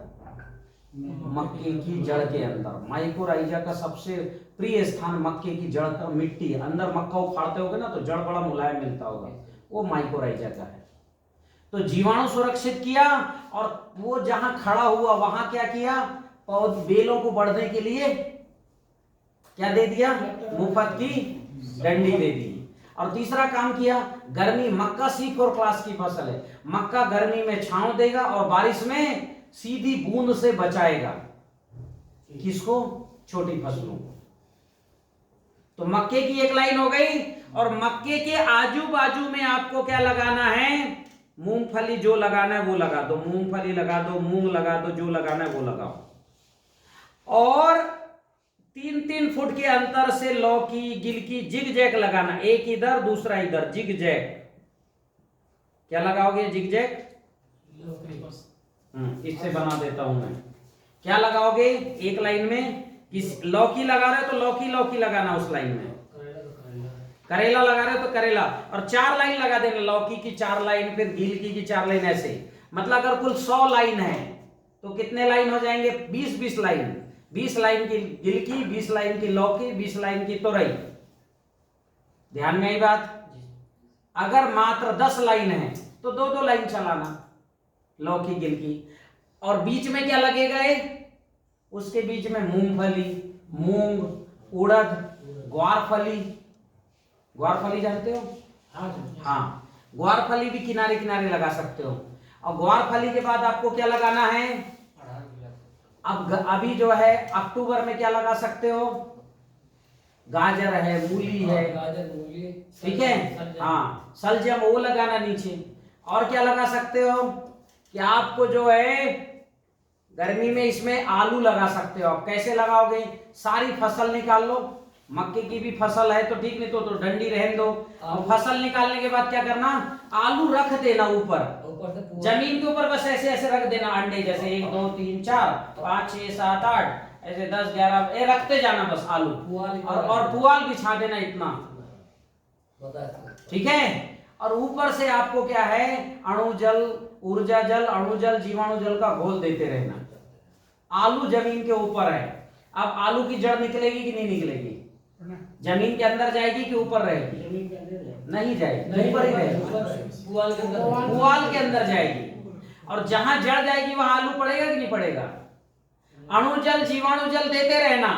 [SPEAKER 1] मक्के की जड़ के अंदर माइकोराइजा का सबसे प्रिय स्थान मक्के की जड़ का मिट्टी है। अंदर मक्का उखाड़ते होगे ना तो जड़ बड़ा मुलायम मिलता होगा, वो माइकोराइजा का है। तो जीवाणु सुरक्षित किया, और वो जहां खड़ा हुआ वहां क्या किया, बेलों को बढ़ने के लिए क्या दे दिया, मुफ्त की डंडी दे दी। और तीसरा काम किया, गर्मी, मक्का C4 क्लास की फसल है, मक्का गर्मी में छांव देगा और बारिश में सीधी बूंद से बचाएगा, किसको, छोटी फसलों को। तो मक्के की एक लाइन हो गई, और मक्के के आजू बाजू में आपको क्या लगाना है, मूंगफली जो लगाना है वो लगा दो, मूंगफली लगा दो, मूंग लगा दो, जो लगाना है वो लगाओ। और 3-3 फुट के अंतर से लौकी, गिलकी, जिग जैक लगाना, एक इधर दूसरा इधर, जिग जैक। क्या लगाओगे, जिग जैक, इससे बना देता हूं मैं। क्या लगाओगे एक लाइन में, किस लौकी लगा रहे हो तो लौकी लगाना उस लाइन में, करेला लगा रहे हो तो करेला, और 4 लाइन लगा देना, लौकी की 4 लाइन, फिर गिलकी की 4 लाइन, ऐसे। मतलब अगर कुल 100 लाइन है तो कितने लाइन हो जाएंगे, 20-20 लाइन। 20 लाइन की गिलकी, 20 लाइन की लौकी, 20 लाइन की तोरई। ध्यान में आई बात। अगर मात्र 10 लाइन है तो 2-2 लाइन चलाना, लौकी गिलकी। और बीच में क्या लगेगा? उसके बीच में मूंगफली, मूंग, उड़द, ग्वारफली। ग्वारफली जानते हो? हाँ, ग्वारफली भी किनारे किनारे लगा सकते हो। और ग्वारफली के बाद आपको क्या लगाना है? अब अभी जो है अक्टूबर में क्या लगा सकते हो? गाजर है, मूली है,
[SPEAKER 2] गाजर, मूली,
[SPEAKER 1] ठीक है। हाँ, सलजम, वो लगाना नीचे। और क्या लगा सकते हो कि आपको जो है गर्मी में इसमें आलू लगा सकते हो। आप कैसे लगाओगे? सारी फसल निकाल लो, मक्के की भी फसल है तो ठीक, नहीं तो डंडी रहने दो। और फसल निकालने के बाद क्या करना? आलू रख देना ऊपर जमीन के ऊपर, बस ऐसे ऐसे रख देना। अंडे जैसे 1 2 3 4 5 6 7 8 ऐसे 10 11 ये रखते जाना बस आलू। और पुआल बिछा देना इतना, ठीक है। और ऊपर से आपको क्या है? अणु जल, ऊर्जा जल, अणु जल, जीवाणु जल का घोल देते रहना। आलू जमीन के ऊपर है। अब आलू की जड़ निकलेगी कि नहीं निकलेगी? जमीन के अंदर जाएगी कि ऊपर रहेगी?
[SPEAKER 4] जमीन के अंदर है।
[SPEAKER 1] नहीं जाएगी, ऊपर ही रहेगी, पुआल के अंदर जाएगी। और जहां जड़ जाएगी वहां आलू पड़ेगा कि नहीं पड़ेगा? अणु जल, जीवाणु जल देते रहना।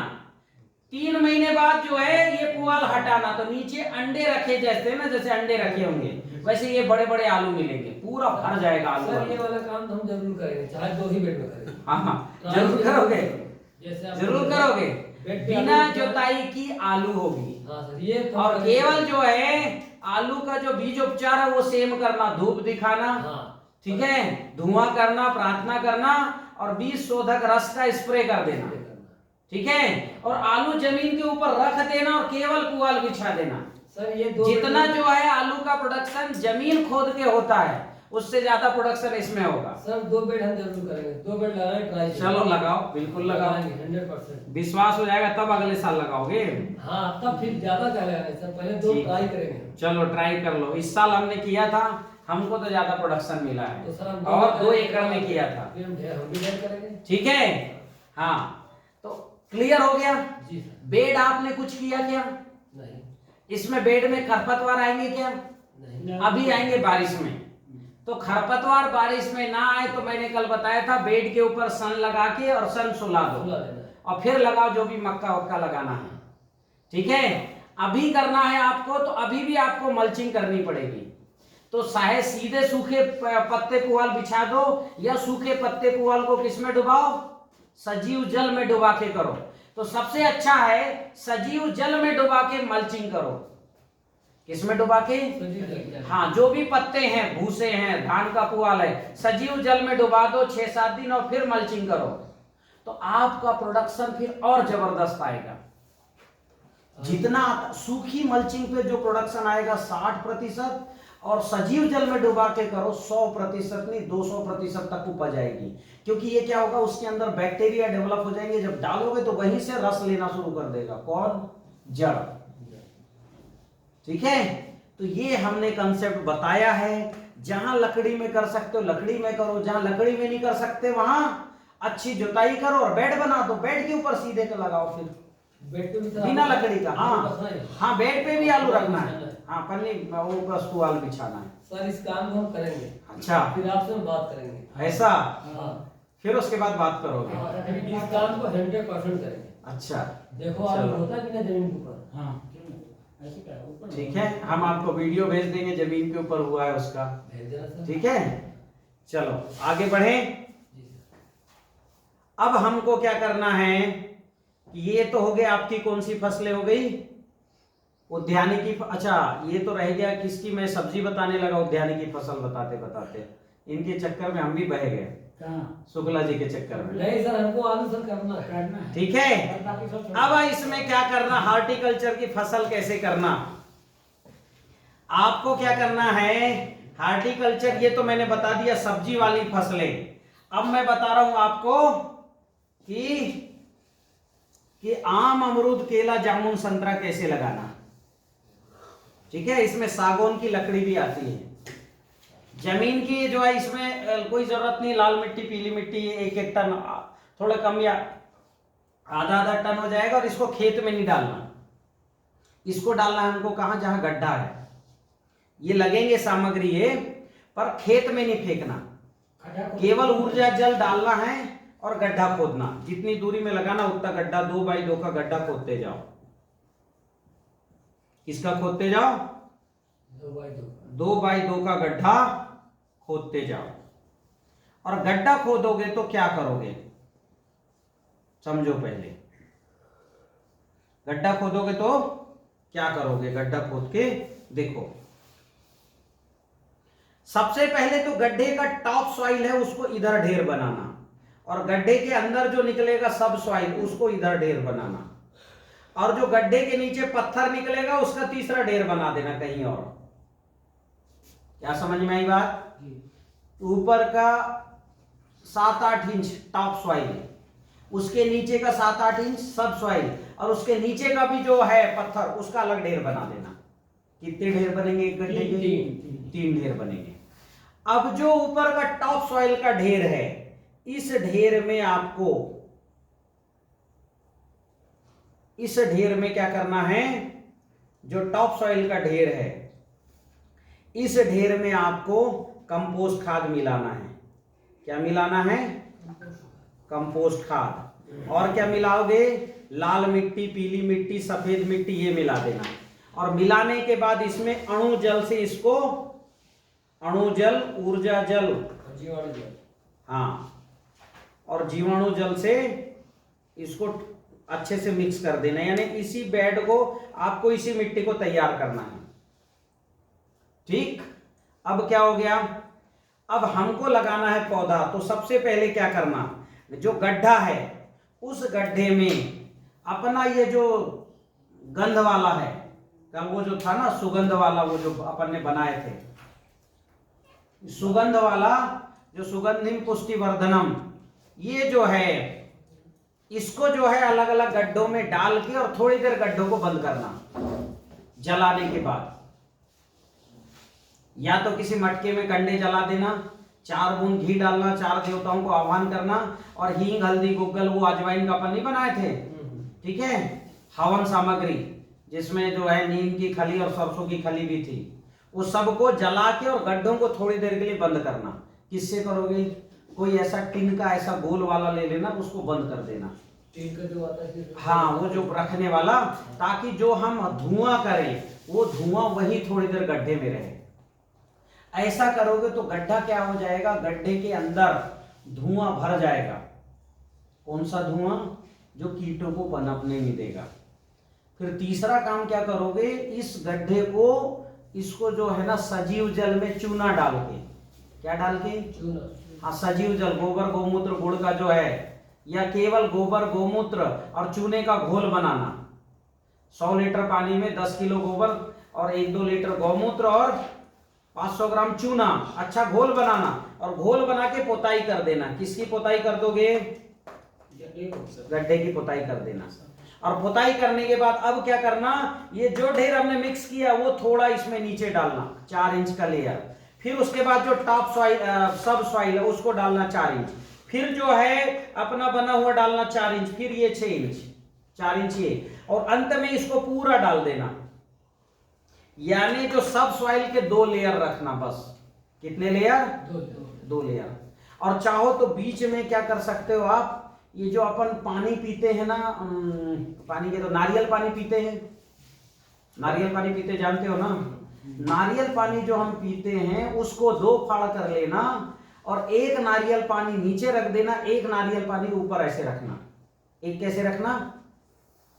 [SPEAKER 1] 3 महीने बाद जो है ये पुआल हटाना, तो नीचे अंडे रखे जैसे ना, जैसे अंडे रखे होंगे वैसे ये बड़े बड़े आलू मिलेंगे, पूरा भर जाएगा आलू।
[SPEAKER 2] सर ये वाला काम तो हम जरूर करेंगे, चाहे 2 ही बेड में करेंगे।
[SPEAKER 1] हाँ, जरूर करोगे, जरूर करोगे।
[SPEAKER 2] बेड पे
[SPEAKER 1] बिना जुताई की आलू होगी।
[SPEAKER 2] हाँ सर, ये तो
[SPEAKER 1] और केवल जो है आलू का जो बीज उपचार है वो सेम करना, धूप दिखाना, ठीक है, धुआं करना, प्रार्थना करना और बीज शोधक रस का स्प्रे कर देना, ठीक है। और आलू जमीन के ऊपर रख देना और केवल पुआल बिछा देना।
[SPEAKER 2] सर ये
[SPEAKER 1] जितना जो है आलू का प्रोडक्शन जमीन खोद के होता है उससे ज्यादा प्रोडक्शन इसमें होगा।
[SPEAKER 2] सर 2 बेड हम जरूर करेंगे, 2 बेड लगाएंगे, ट्राई
[SPEAKER 1] चलो लगाओ, बिल्कुल लगाओ,
[SPEAKER 2] 100%।
[SPEAKER 1] विश्वास हो जाएगा तब अगले साल लगाओगे।
[SPEAKER 2] हाँ तब फिर ज्यादा क्या लगाएंगे सर, पहले 2 ट्राई करेंगे।
[SPEAKER 1] चलो ट्राई कर लो। इस साल हमने किया था, हमको तो ज्यादा प्रोडक्शन मिला है
[SPEAKER 2] तो सर हम
[SPEAKER 1] और 2 एकड़ में किया था,
[SPEAKER 2] फिर हम भी बेड करेंगे,
[SPEAKER 1] ठीक है। हाँ तो क्लियर हो गया।
[SPEAKER 2] जी सर।
[SPEAKER 1] बेड आपने कुछ किया क्या?
[SPEAKER 2] नहीं,
[SPEAKER 1] इसमें बेड में खरपतवार आएंगे क्या?
[SPEAKER 2] नहीं,
[SPEAKER 1] अभी आएंगे बारिश में। तो खरपतवार बारिश में ना आए तो मैंने कल बताया था बेड के ऊपर सन लगा के और सन सुला दो
[SPEAKER 2] सुला देना।
[SPEAKER 1] और फिर लगाओ जो भी मक्का वक्का लगाना है, ठीक है। अभी करना है आपको तो अभी भी आपको मल्चिंग करनी पड़ेगी। तो चाहे सीधे सूखे पत्ते पुआल बिछा दो या सूखे पत्ते पुआल को किसमें डुबाओ? सजीव जल में डुबा के करो। तो सबसे अच्छा है सजीव जल में डुबा के मल्चिंग करो। किसमें डुबा के? हाँ, जो भी पत्ते हैं, भूसे हैं, धान का पुआल है, सजीव जल में डुबा दो 6-7 दिन और फिर मल्चिंग करो तो आपका प्रोडक्शन फिर और जबरदस्त आएगा। जितना सूखी मल्चिंग पे जो प्रोडक्शन आएगा 60% और सजीव जल में डुबा के करो 100% नहीं 200% तक उपज आएगी। क्योंकि ये क्या होगा, उसके अंदर बैक्टीरिया डेवलप हो जाएंगे, जब डालोगे तो वहीं से रस लेना शुरू कर देगा। कौन? जड़, ठीक है। तो ये हमने कंसेप्ट बताया है। जहां लकड़ी में कर सकते हो लकड़ी में करो, जहां लकड़ी में नहीं कर सकते वहां अच्छी जुताई करो और बेड बना दो, बेड के ऊपर सीधे का लगाओ, फिर
[SPEAKER 2] बेड पे भी
[SPEAKER 1] बिना लकड़ी का। हाँ हाँ, बेड पे भी आलू रखना है। हाँ, पन्नी वो बस पुआल बिछाना है।
[SPEAKER 2] सर इस काम को हम करेंगे।
[SPEAKER 1] अच्छा,
[SPEAKER 2] फिर आपसे हम बात करेंगे।
[SPEAKER 1] ऐसा?
[SPEAKER 2] हाँ,
[SPEAKER 1] फिर उसके बाद बात करोगे।
[SPEAKER 2] इस काम को 100% करेंगे।
[SPEAKER 1] अच्छा,
[SPEAKER 2] देखो आलू होता है कि ना जमीन के ऊपर।
[SPEAKER 1] हाँ
[SPEAKER 4] ऐसे क्या ऊपर?
[SPEAKER 1] ठीक है, हम आपको वीडियो भेज देंगे जमीन के ऊपर हुआ है उसका,
[SPEAKER 2] भेज देना सर।
[SPEAKER 1] ठीक है। चलो आगे बढ़े।
[SPEAKER 2] जी सर।
[SPEAKER 1] अब हमको क्या करना है कि ये तो हो गया आपकी कौन सी फसलें हो गई? उद्यानिकी। अच्छा, ये तो रह गया किसकी, मैं सब्जी बताने लगा उद्यानिकी फसल बताते बताते, इनके चक्कर में हम भी बह गए, शुक्ला जी के चक्कर में।
[SPEAKER 2] नहीं सर, हमको आलू सर करना है।
[SPEAKER 1] ठीक है, अब इसमें क्या करना, हार्टिकल्चर की फसल कैसे करना, आपको क्या करना है। हार्टिकल्चर ये तो मैंने बता दिया सब्जी वाली फसलें। अब मैं बता रहा हूं आपको कि आम, अमरूद, केला, जामुन, संतरा कैसे लगाना, ठीक है। इसमें सागौन की लकड़ी भी आती है। जमीन की जो है इसमें कोई जरूरत नहीं, लाल मिट्टी, पीली मिट्टी, 1 टन थोड़ा कम या आधा आधा टन हो जाएगा। और इसको खेत में नहीं डालना, इसको डालना है हमको कहां, जहां गड्ढा है। ये लगेंगे सामग्री ये, पर खेत में नहीं फेंकना, केवल ऊर्जा जल डालना है और गड्ढा खोदना। जितनी दूरी में लगाना उतना गड्ढा, 2x2 का गड्ढा खोदते जाओ। किसका खोदते जाओ? 2x2 का गड्ढा खोदते जाओ। और गड्ढा खोदोगे तो क्या करोगे, समझो पहले। गड्ढा खोदोगे तो क्या करोगे, गड्ढा खोद के देखो। सबसे पहले तो गड्ढे का टॉप सॉइल है उसको इधर ढेर बनाना, और गड्ढे के अंदर जो निकलेगा सब सॉइल उसको इधर ढेर बनाना, और जो गड्ढे के नीचे पत्थर निकलेगा उसका तीसरा ढेर बना देना कहीं और। क्या समझ में आई बात? ऊपर का 7-8 इंच टॉप सॉइल, उसके नीचे का 7-8 इंच सब सॉइल, और उसके नीचे का भी जो है पत्थर उसका अलग ढेर बना देना। कितने ढेर बनेंगे एक गड्ढे के? 3 ढेर बनेंगे। अब जो ऊपर का टॉप सॉइल का ढेर है, इस ढेर में आपको, इस ढेर में क्या करना है, जो टॉप सॉइल का ढेर है इस ढेर में आपको कंपोस्ट खाद मिलाना है। क्या मिलाना है? कंपोस्ट खाद। और क्या मिलाओगे? लाल मिट्टी, पीली मिट्टी, सफेद मिट्टी, ये मिला देना। और मिलाने के बाद इसमें अणु जल से इसको, अणु जल, ऊर्जा जल,
[SPEAKER 2] जीवाणु जल,
[SPEAKER 1] हाँ, और जीवाणु जल से इसको अच्छे से मिक्स कर देना। यानी इसी बेड को आपको, इसी मिट्टी को तैयार करना है। ठीक, अब क्या हो गया, अब हमको लगाना है पौधा। तो सबसे पहले क्या करना, जो गड्ढा है उस गड्ढे में अपना ये जो गंध वाला है, कल वो जो था ना सुगंध वाला, वो जो अपन ने बनाए थे, सुगंध वाला जो सुगंधिम पुष्टिवर्धनम, ये जो है इसको जो है अलग अलग गड्ढों में डाल के और थोड़ी देर गड्ढों को बंद करना। जलाने के बाद या तो किसी मटके में कंडे जला देना, 4 बूंद घी डालना, 4 देवताओं को आह्वान करना, और हींग, हल्दी, गुग्गल, वो अजवाइन का अपन नहीं बनाए थे, ठीक है, हवन सामग्री जिसमें जो है नीम की खली और सरसों की खली भी थी, उस सबको जला के और गड्ढों को थोड़ी देर के लिए बंद करना। किससे करोगे? कोई ऐसा टिन का ऐसा गोल वाला ले लेना, उसको बंद कर देना।
[SPEAKER 2] टीन का जो आता है,
[SPEAKER 1] हाँ, वो जो रखने वाला, ताकि जो हम धुआं करें वो धुआं वही थोड़ी देर गड्ढे में रहे। ऐसा करोगे तो गड्ढा क्या हो जाएगा, गड्ढे के अंदर धुआं भर जाएगा। कौन सा धुआं? जो कीटों को पनपने नहीं देगा। फिर तीसरा काम क्या करोगे, इस गड्ढे को, इसको जो है ना सजीव जल में चूना डाल के, क्या डाल के?
[SPEAKER 2] चूना।
[SPEAKER 1] हाँ, सजीव जल, गोबर, गोमूत्र, गुड़ का जो है, या केवल गोबर, गोमूत्र और चूने का घोल बनाना। 100 लीटर पानी में 10 किलो गोबर और 1-2 लीटर गौमूत्र और 500 ग्राम चूना, अच्छा घोल बनाना, और घोल बना के पोताई कर देना। किसकी पोताई कर दोगे? गड्ढे की पोताई कर देना। और पोताई करने के बाद अब क्या करना, ये जो ढेर हमने मिक्स किया वो थोड़ा इसमें नीचे डालना, 4 इंच का लेयर। फिर उसके बाद जो टॉप सॉइल, सब सॉइल है उसको डालना 4 इंच। फिर जो है अपना बना हुआ डालना 4 इंच, फिर ये 6 इंच, 4 इंच ये, और अंत में इसको पूरा डाल देना। यानी जो सब सॉइल के 2 लेयर रखना बस। कितने लेयर? 2 लेयर। और चाहो तो बीच में क्या कर सकते हो आप, ये जो अपन पानी पीते हैं ना, पानी के तो नारियल पानी पीते हैं, नारियल पानी पीते जानते हो ना, नारियल पानी जो हम पीते हैं उसको 2 फाड़ कर लेना, और एक नारियल पानी नीचे रख देना, एक नारियल पानी ऊपर ऐसे रखना। एक कैसे रखना?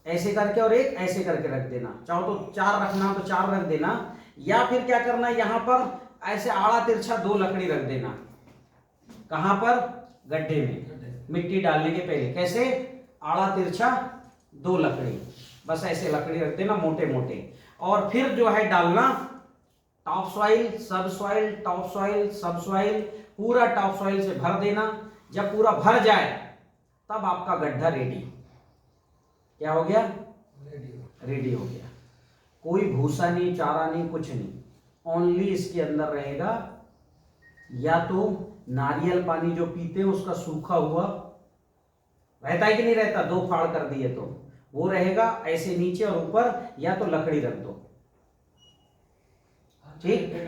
[SPEAKER 1] ऐसे करके, और एक ऐसे करके रख देना। चाहो तो 4 रखना तो 4 रख देना, या फिर क्या करना, यहां पर ऐसे आड़ा तिरछा 2 लकड़ी रख देना। कहां पर? गड्ढे में मिट्टी डालने के पहले। कैसे? आड़ा तिरछा 2 लकड़ी, बस ऐसे लकड़ी रख देना मोटे मोटे। और फिर जो है डालना टॉप सॉइल, सब सॉइल, टॉप सॉइल, सब सॉइल, पूरा टॉप सॉइल से भर देना। जब पूरा भर जाए तब आपका गड्ढा रेडी। क्या हो गया? रेडी हो गया। कोई भूसा नहीं, चारा नहीं, कुछ नहीं, ओनली इसके अंदर रहेगा या तो नारियल पानी जो पीते हैं उसका सूखा हुआ, रहता है कि नहीं रहता, 2 फाड़ कर दिए तो वो रहेगा ऐसे नीचे और ऊपर, या तो लकड़ी रख दो, ठीक है,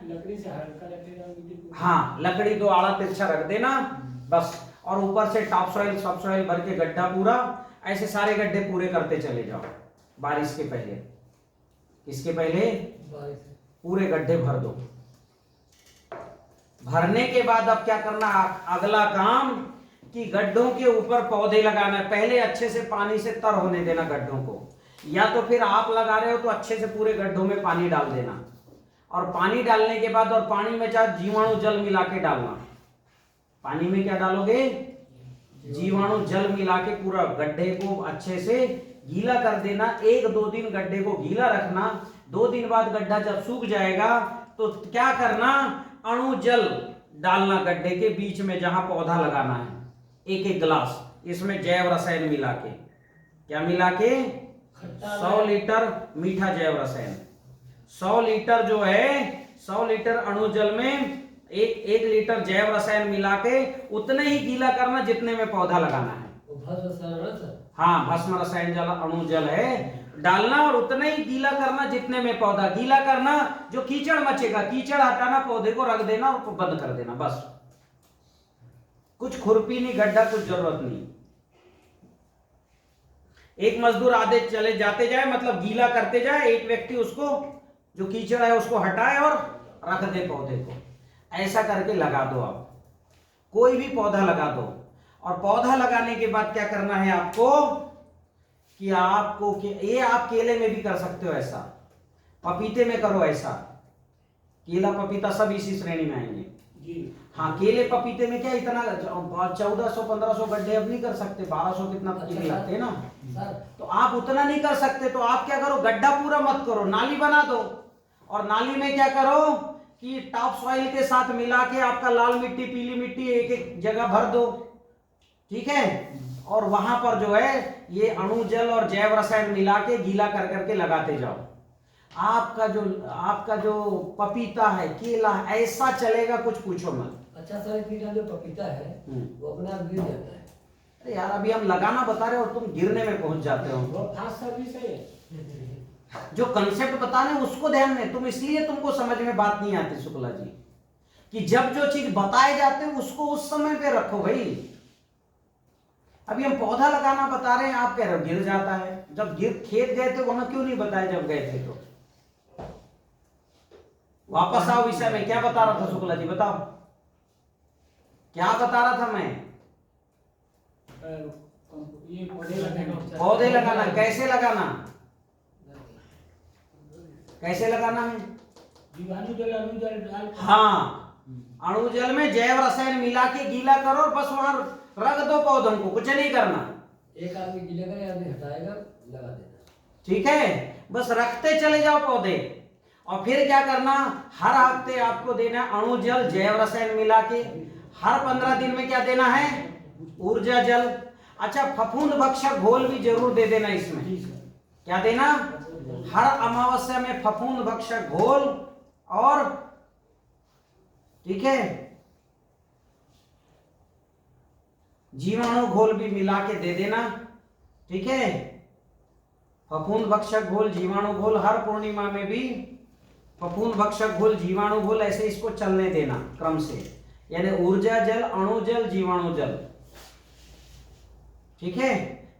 [SPEAKER 4] लकड़ी से हल्का लगेगा मिट्टी को।
[SPEAKER 1] हाँ लकड़ी 2 आड़ा तिरछा रख देना बस, और ऊपर से टॉप सॉइल सब सॉइल भर के गड्ढा पूरा, ऐसे सारे गड्ढे पूरे करते चले जाओ बारिश के पहले। इसके पहले
[SPEAKER 2] बारिश
[SPEAKER 1] पूरे गड्ढे भर दो। भरने के बाद अब क्या करना, अगला काम कि गड्ढों के ऊपर पौधे लगाना है। पहले अच्छे से पानी से तर होने देना गड्ढों को, या तो फिर आप लगा रहे हो तो अच्छे से पूरे गड्ढों में पानी डाल देना, और पानी डालने के बाद और पानी में चाहे जीवाणु जल मिला के डालना। पानी में क्या डालोगे, जीवाणु जल मिला के पूरा गड्ढे को अच्छे से गीला कर देना। 1-2 दिन गड्ढे को गीला रखना। 2 दिन बाद गड्ढा जब सूख जाएगा तो क्या करना, अणु जल डालना गड्ढे के बीच में जहां पौधा लगाना है, 1-1 गिलास, इसमें जैव रसायन मिला के, क्या मिला के, 100 लीटर मीठा जैव रसायन। 100 लीटर जो है, 100 लीटर अणु जल में 1 लीटर जैव रसायन मिला के उतने ही गीला करना जितने में पौधा लगाना है।
[SPEAKER 2] वो भस्म रसायन सर,
[SPEAKER 1] हाँ भस्म रसायन जल अणु जल है डालना, और उतना ही गीला करना जितने में पौधा, गीला करना जो कीचड़ मचेगा, कीचड़ हटाना, पौधे को रख देना और बंद कर देना बस। कुछ खुरपी नहीं, गड्ढा कुछ जरूरत नहीं। एक मजदूर आधे चले जाते जाए, मतलब गीला करते जाए, एक व्यक्ति उसको जो कीचड़ है उसको हटाए और रख दे पौधे को। ऐसा करके लगा दो आप, कोई भी पौधा लगा दो। और पौधा लगाने के बाद क्या करना है आपको, कि आपको ये आप केले में भी कर सकते हो ऐसा, पपीते में करो ऐसा, केला पपीता सब इसी श्रेणी में आएंगे
[SPEAKER 4] जी।
[SPEAKER 1] हाँ केले पपीते में क्या इतना 1400-1500 गड्ढे अब नहीं कर सकते, 1200 कितना केले लगते हैं ना,
[SPEAKER 2] सर
[SPEAKER 1] तो आप उतना नहीं कर सकते। तो आप क्या करो, गड्ढा पूरा मत करो, नाली बना दो, और नाली में क्या करो कि टॉप सॉइल के साथ मिला के आपका लाल मिट्टी पीली मिट्टी 1-1 जगह भर दो, ठीक है, और वहां पर जो है ये अणु जल और जैव रसायन मिला के गीला कर करके लगाते जाओ। आपका जो पपीता है, केला है, ऐसा चलेगा कुछ पूछो मत।
[SPEAKER 2] अच्छा सर, एक चीज जो पपीता है वो अपने आप गिर जाता है।
[SPEAKER 1] अरे यार अभी हम लगाना बता रहे हो और तुम गिरने में पहुंच जाते हो।
[SPEAKER 4] वो फास्ट सर्विस है।
[SPEAKER 1] जो कंसेप्ट बता रहे हैं उसको ध्यान में, तुम इसलिए तुमको समझ में बात नहीं आती शुक्ला जी, कि जब जो चीज बताए जाते हैं उसको उस समय पे रखो भाई। अभी हम पौधा लगाना बता रहे हैं, आप कह रहे हो गिर जाता है। जब खेत गए थे वहां क्यों नहीं बताया जब गए थे? तो वापस आओ विषय में, क्या बता रहा था शुक्ला जी, बताओ क्या बता रहा था मैं?
[SPEAKER 4] ये
[SPEAKER 1] पौधे लगाना, कैसे लगाना, कैसे लगाना है?
[SPEAKER 4] जीवाणु जल अणु जल डाल,
[SPEAKER 1] हाँ अणु जल में जैव रसायन मिला के गीला करो और बस वहां रख दो पौधों को, कुछ नहीं करना।
[SPEAKER 2] एक आदमी गीले करेगा, आदमी हटाएगा, लगा देना,
[SPEAKER 1] ठीक है, बस रखते चले जाओ पौधे। और फिर क्या करना, हर हफ्ते आपको देना अणु जल जैव रसायन मिला के। हर 15 दिन में क्या देना है, ऊर्जा जल। अच्छा फफूंद भक्षक घोल भी जरूर दे देना इसमें। क्या देना, हर अमावस्या में फफूंद भक्षक घोल, और ठीक है जीवाणु घोल भी मिला के दे देना, ठीक है, फफूंद भक्षक घोल जीवाणु घोल, हर पूर्णिमा में भी फफूंद भक्षक घोल जीवाणु घोल, ऐसे इसको चलने देना क्रम से, यानी ऊर्जा जल अणु जल जीवाणु जल, ठीक है।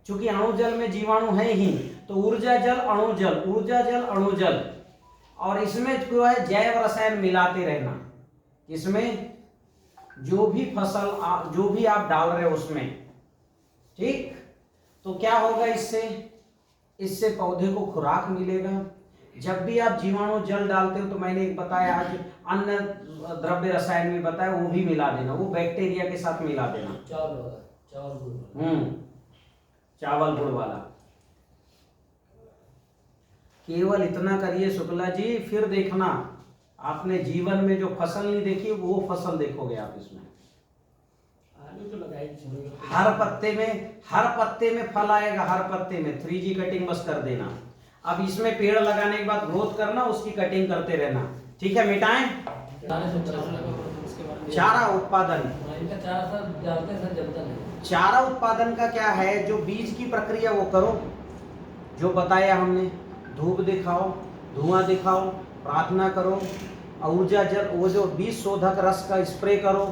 [SPEAKER 1] चूंकि अणु जल में जीवाणु है ही, तो ऊर्जा जल अणु जल, ऊर्जा जल अणु जल, और इसमें जो है जैव रसायन मिलाते रहना। इसमें जो भी फसल जो भी आप डाल रहे हो उसमें, ठीक, तो क्या होगा इससे पौधे को खुराक मिलेगा। जब भी आप जीवाणु जल डालते हो, तो मैंने एक बताया आज अन्य द्रव्य रसायन में बताया, वो भी मिला देना, वो बैक्टीरिया के साथ मिला देना।
[SPEAKER 2] चावल वाला, चावल गुड़ वाला।
[SPEAKER 1] चावल गुड़ वाला। केवल इतना करिए शुक्ला जी, फिर देखना आपने जीवन में जो फसल नहीं देखी वो फसल देखोगे आप इसमें।
[SPEAKER 4] आलू तो लगाई,
[SPEAKER 1] हर पत्ते में फल आएगा, हर पत्ते में 3G कटिंग बस कर देना। अब इसमें पेड़ लगाने के बाद ग्रोथ करना, उसकी कटिंग करते रहना, ठीक है। मिटाएं
[SPEAKER 2] दाने से
[SPEAKER 1] चारा उत्पादन,
[SPEAKER 2] इनका चारा सर डालते सर जमता नहीं।
[SPEAKER 1] चारा उत्पादन का क्या है, जो बीज की प्रक्रिया वो करो, जो बताया हमने, धूप दिखाओ, धुआं दिखाओ, प्रार्थना करो, ऊर्जा जल, वो जो बीज शोधक रस का स्प्रे करो,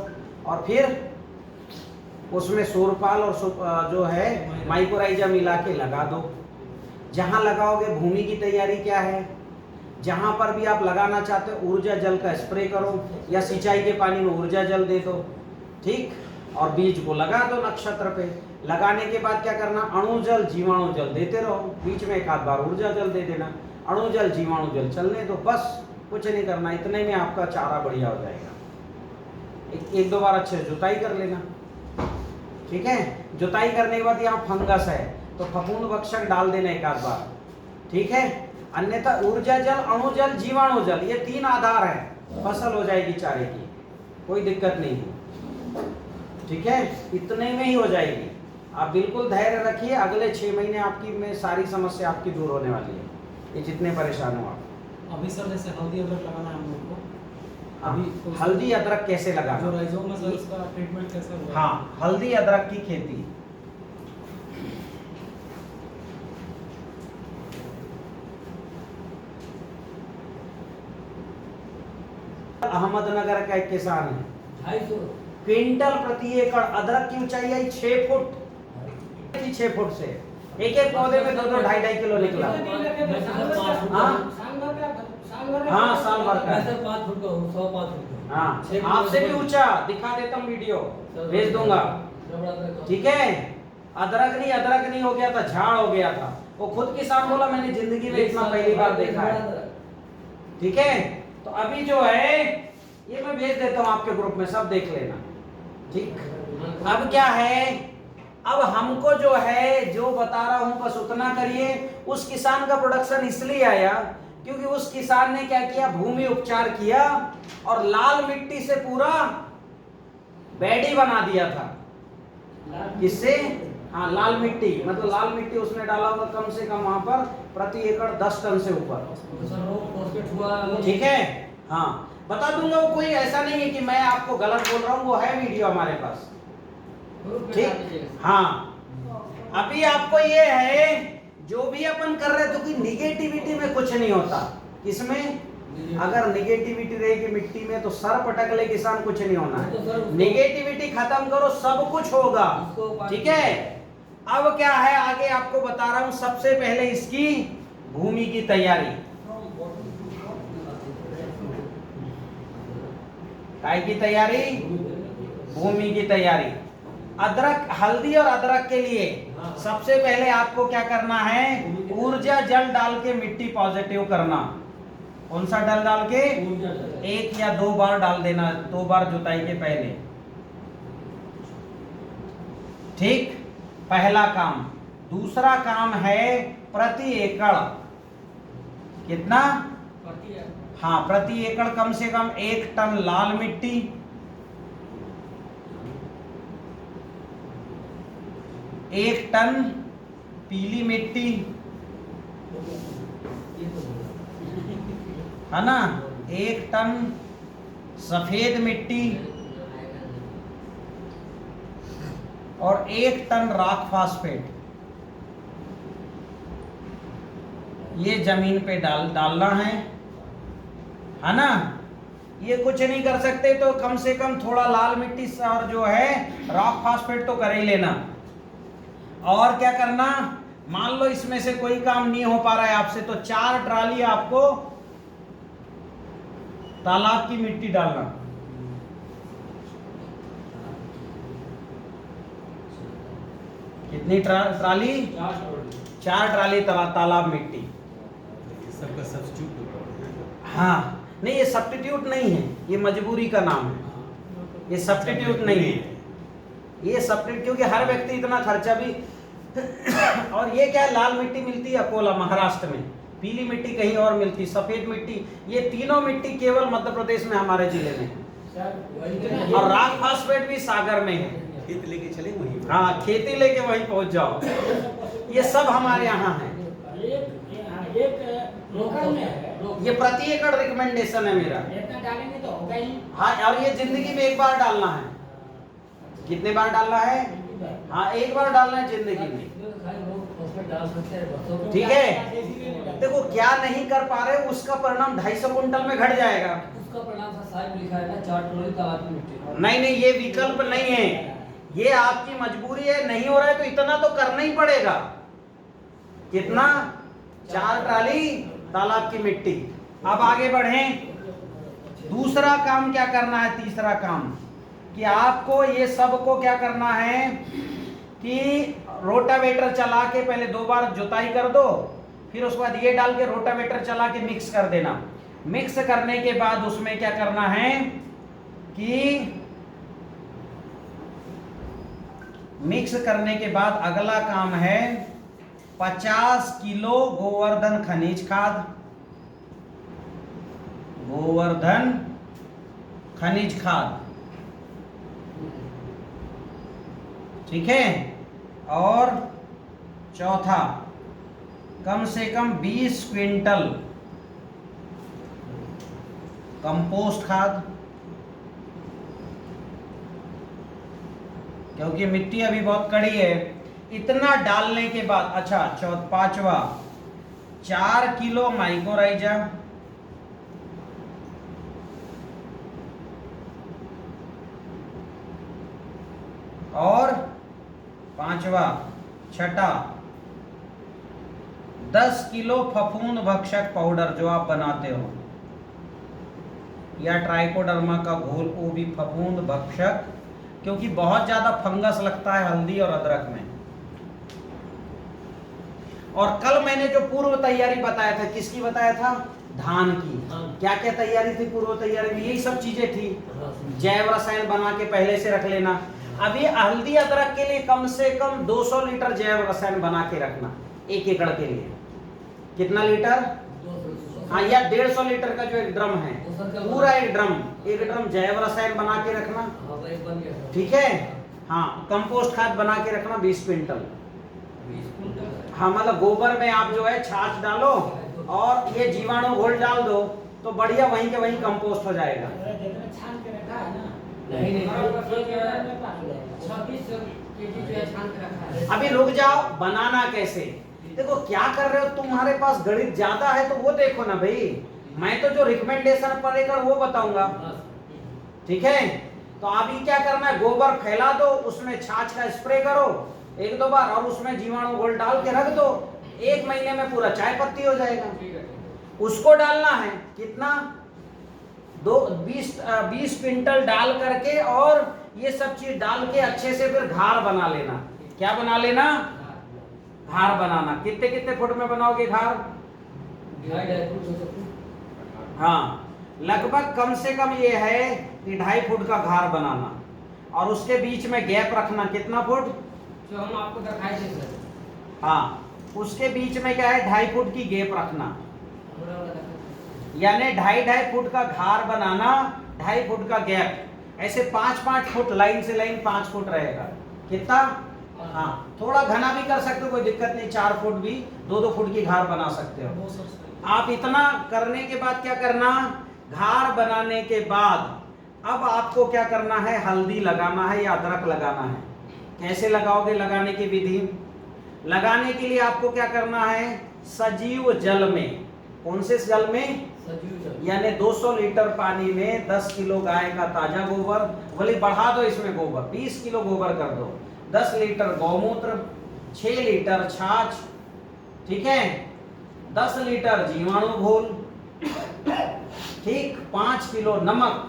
[SPEAKER 1] और फिर उसमें सूरपाल और जो है माइकोराइजा मिला के लगा दो। जहाँ लगाओगे भूमि की तैयारी क्या है, जहाँ पर भी आप लगाना चाहते हो ऊर्जा जल का स्प्रे करो, या सिंचाई के पानी में ऊर्जा जल दे दो, ठीक, और बीज को लगा दो नक्षत्र पे। लगाने के बाद क्या करना, अणु जल जीवाणु जल देते रहो, बीच में एक आध बार ऊर्जा जल दे देना, अणु जल जीवाणु जल चलने दो, बस कुछ नहीं करना। इतने में आपका चारा बढ़िया हो जाएगा। एक दो बार अच्छे से जुताई कर लेना, ठीक है। जुताई करने के बाद यहाँ फंगस है तो फफूंद भक्षक डाल देना एक आध बार, ठीक है। अन्यथा ऊर्जा जल, अणु जल, जीवाणु जल, ये 3 आधार है, फसल हो जाएगी चारे की, कोई दिक्कत नहीं है, ठीक है। इतने में ही हो जाएगी। आप बिल्कुल धैर्य रखिए, अगले 6 महीने आपकी में सारी समस्या आपकी दूर होने वाली है, ये जितने परेशान हो आप।
[SPEAKER 5] अभी सर जैसे हल्दी अदरक लगाना है हम लोग को,
[SPEAKER 1] अभी
[SPEAKER 5] तो
[SPEAKER 1] हल्दी अदरक कैसे
[SPEAKER 5] जो
[SPEAKER 1] लगाना,
[SPEAKER 5] राइजोम में सर उसका ट्रीटमेंट कैसे होगा?
[SPEAKER 1] हाँ, हल्दी अदरक की खेती अहमदनगर का एक किसान है,
[SPEAKER 2] 250
[SPEAKER 1] क्विंटल प्रति एकड़ अदरक की ऊंचाई आई 6 फुट, 6 फुट से एक एक पौधे में 2-2 2.5 किलो निकला। हाँ, साल भर का।
[SPEAKER 2] वैसे 5 फुट का हो, 105 फुट का।
[SPEAKER 1] हाँ,
[SPEAKER 2] 6 फुट
[SPEAKER 1] आपसे भी
[SPEAKER 2] का।
[SPEAKER 1] ऊंचा दिखा देता हूँ, वीडियो भेज दूंगा, ठीक है। अदरक नहीं हो गया था, झाड़ हो गया था। वो खुद किसान बोला मैंने जिंदगी में इतना पहली बार देखा है, ठीक है। तो अभी जो है ये मैं भेज देता हूँ आपके ग्रुप में, सब देख लेना, ठीक। अब क्या है, अब हमको जो है जो बता रहा हूं बस उतना करिए। उस किसान का प्रोडक्शन इसलिए आया क्योंकि उस किसान ने क्या किया, भूमि उपचार किया और लाल मिट्टी से पूरा बेडी बना दिया था। किससे? हाँ, लाल मिट्टी, मतलब लाल मिट्टी उसने डाला होगा कम से कम वहां पर प्रति एकड़ 10 टन से ऊपर, ठीक है। हाँ, बता दूंगा, वो कोई ऐसा नहीं है कि मैं आपको गलत बोल रहा हूँ, वो है वीडियो हमारे पास, ठीक। हाँ, अभी आपको ये है जो भी अपन कर रहे थे कि निगेटिविटी में कुछ नहीं होता। इसमें अगर निगेटिविटी रहेगी मिट्टी में तो सर पटक ले किसान, कुछ नहीं होना है। निगेटिविटी खत्म करो, सब कुछ होगा, ठीक है। अब क्या है आगे आपको बता रहा हूं। सबसे पहले इसकी भूमि की तैयारी, काय की तैयारी, भूमि की तैयारी। अदरक, हल्दी और अदरक के लिए सबसे पहले आपको क्या करना है, ऊर्जा जल डाल के मिट्टी पॉजिटिव करना। कौन सा जल डाल के? 1 या 2 बार डाल देना, 2 बार जुताई के पहले, ठीक, पहला काम। दूसरा काम है प्रति एकड़ कितना, हाँ, प्रति एकड़ कम से कम 1 टन लाल मिट्टी, 1 टन पीली मिट्टी, है ना, 1 टन सफेद मिट्टी और 1 टन राख फास्फेट, ये जमीन पे डालना है ना। ये कुछ नहीं कर सकते तो कम से कम थोड़ा लाल मिट्टी और जो है रॉक फास्फेट तो कर ही लेना। और क्या करना, मान लो इसमें से कोई काम नहीं हो पा रहा है आपसे, तो 4 ट्राली आपको तालाब की मिट्टी डालना। कितनी ट्राली? 4 ट्राली तालाब मिट्टी।
[SPEAKER 5] सबका सब्स्टिट्यूट,
[SPEAKER 1] हाँ, नहीं, ये सब्स्टिट्यूट नहीं है, ये मजबूरी का नाम है, ये सब्स्टिट्यूट नहीं है, ये सब्स्टिट्यूट, क्योंकि हर व्यक्ति इतना खर्चा भी और ये क्या है, लाल मिट्टी मिलती है अकोला महाराष्ट्र में, पीली मिट्टी कहीं और मिलती, सफेद मिट्टी, ये तीनों मिट्टी केवल मध्य प्रदेश में हमारे जिले में है। और राख फास्फेट भी सागर में है।
[SPEAKER 5] खेत लेके चले वहीं,
[SPEAKER 1] हाँ, खेती लेके वहीं पहुंच जाओ, ये सब हमारे यहाँ है। ये प्रति एकड़ रिकमेंडेशन है मेरा।
[SPEAKER 4] डालेंगे तो होगा ही।
[SPEAKER 1] हाँ, और ये जिंदगी में 1 बार डालना है। कितने बार डालना है? हाँ, एक बार डालना है जिंदगी में।
[SPEAKER 2] उसमें डाल सकते हैं बसों को।
[SPEAKER 1] ठीक है, देखो क्या नहीं कर पा रहे उसका परिणाम 250 कुंटल में घट जाएगा।
[SPEAKER 2] उसका परिणाम सर साहब लिखा है ना 4 ट्रॉली तालाब की मिट्टी।
[SPEAKER 1] नहीं नहीं, ये विकल्प नहीं है, ये आपकी मजबूरी है। नहीं हो रहा है तो इतना तो करना ही पड़ेगा। कितना? 4 ट्राली तालाब की मिट्टी। अब आगे बढ़ें। दूसरा काम क्या करना है? तीसरा काम कि आपको ये सब को क्या करना है कि रोटावेटर चला के पहले 2 बार जुताई कर दो, फिर उसके बाद ये डाल के रोटावेटर चला के मिक्स कर देना। मिक्स करने के बाद उसमें क्या करना है कि मिक्स करने के बाद अगला काम है 50 किलो गोवर्धन खनिज खाद। गोवर्धन खनिज खाद, ठीक है। और चौथा कम से कम 20 क्विंटल कंपोस्ट खाद, क्योंकि मिट्टी अभी बहुत कड़ी है। इतना डालने के बाद अच्छा पांचवा 4 किलो माइक्रोराइजा, और पांचवा छठा 10 किलो फफूंद भक्षक पाउडर जो आप बनाते हो, या ट्राइकोडर्मा का घोल, वो भी फफूंद भक्षक, क्योंकि बहुत ज्यादा फंगस लगता है हल्दी और अदरक में। और कल मैंने जो पूर्व तैयारी बताया था, किसकी बताया था? धान की। क्या क्या तैयारी थी पूर्व तैयारी में? यही सब चीजें थी। जैव रसायन बना के पहले से रख लेना। अभी हल्दी अदरक के लिए कम से कम 200 लीटर जैव रसायन बना के रखना 1 एकड़ के लिए। कितना लीटर? हाँ, या 150 लीटर का जो एक ड्रम है, पूरा एक ड्रम जैव रसायन बना के रखना, ठीक है। हाँ, कंपोस्ट खाद बना के रखना 20 क्विंटल। हाँ, मतलब गोबर में आप जो है छाछ डालो और ये जीवाणु घोल डाल दो तो बढ़िया वहीं के वहीं कंपोस्ट हो जाएगा।
[SPEAKER 4] छान के रखा है ना।
[SPEAKER 2] नहीं
[SPEAKER 4] 26 केजी जो है छान के रखा है।
[SPEAKER 1] अभी रुक जाओ, बनाना कैसे? देखो क्या कर रहे हो, तुम्हारे पास गणित ज्यादा है तो वो देखो ना भाई। मैं तो जो रिकमेंडेशन पड़ेगा वो बताऊंगा, ठीक है। तो अभी क्या करना है, गोबर फैला दो, उसमें छाछ का स्प्रे करो 1-2 बार और उसमें जीवाणु घोल डाल के रख दो। 1 महीने में पूरा चाय पत्ती हो जाएगा। उसको डालना है कितना? 20 क्विंटल डाल करके, और ये सब चीज डाल के अच्छे से फिर घार बना लेना। क्या बना लेना? घार बनाना। कितने कितने फुट में बनाओगे घार?
[SPEAKER 2] 2.5 फुट।
[SPEAKER 1] हाँ, लगभग कम से कम ये है कि 2.5 फुट का घार बनाना, और उसके बीच में गैप रखना। कितना फुट?
[SPEAKER 2] जो हम आपको दिखाए थे सर।
[SPEAKER 1] हाँ, उसके बीच में क्या है, 2.5 फुट की गैप रखना, यानी 2.5 फुट का घार बनाना, 2.5 फुट का गैप। ऐसे 5-5 फुट लाइन से लाइन 5 फुट रहेगा। कितना? हाँ, थोड़ा घना भी कर सकते हो, कोई दिक्कत नहीं। 4 फुट भी 2-2 फुट की घार बना सकते हो आप। इतना करने के बाद क्या करना, घार बनाने के बाद अब आपको क्या करना है, हल्दी लगाना है या अदरक लगाना है। कैसे लगाओगे? लगाने की विधि, लगाने के लिए आपको क्या करना है, सजीव जल में। कौन से जल में? यानी 200 लीटर पानी में 10 किलो गाय का ताजा गोबर, बोले बढ़ा दो इसमें गोबर, 20 किलो गोबर कर दो, 10 लीटर गौमूत्र, 6 लीटर छाछ, ठीक है, 10 लीटर जीवाणु घोल, ठीक, 5 किलो नमक,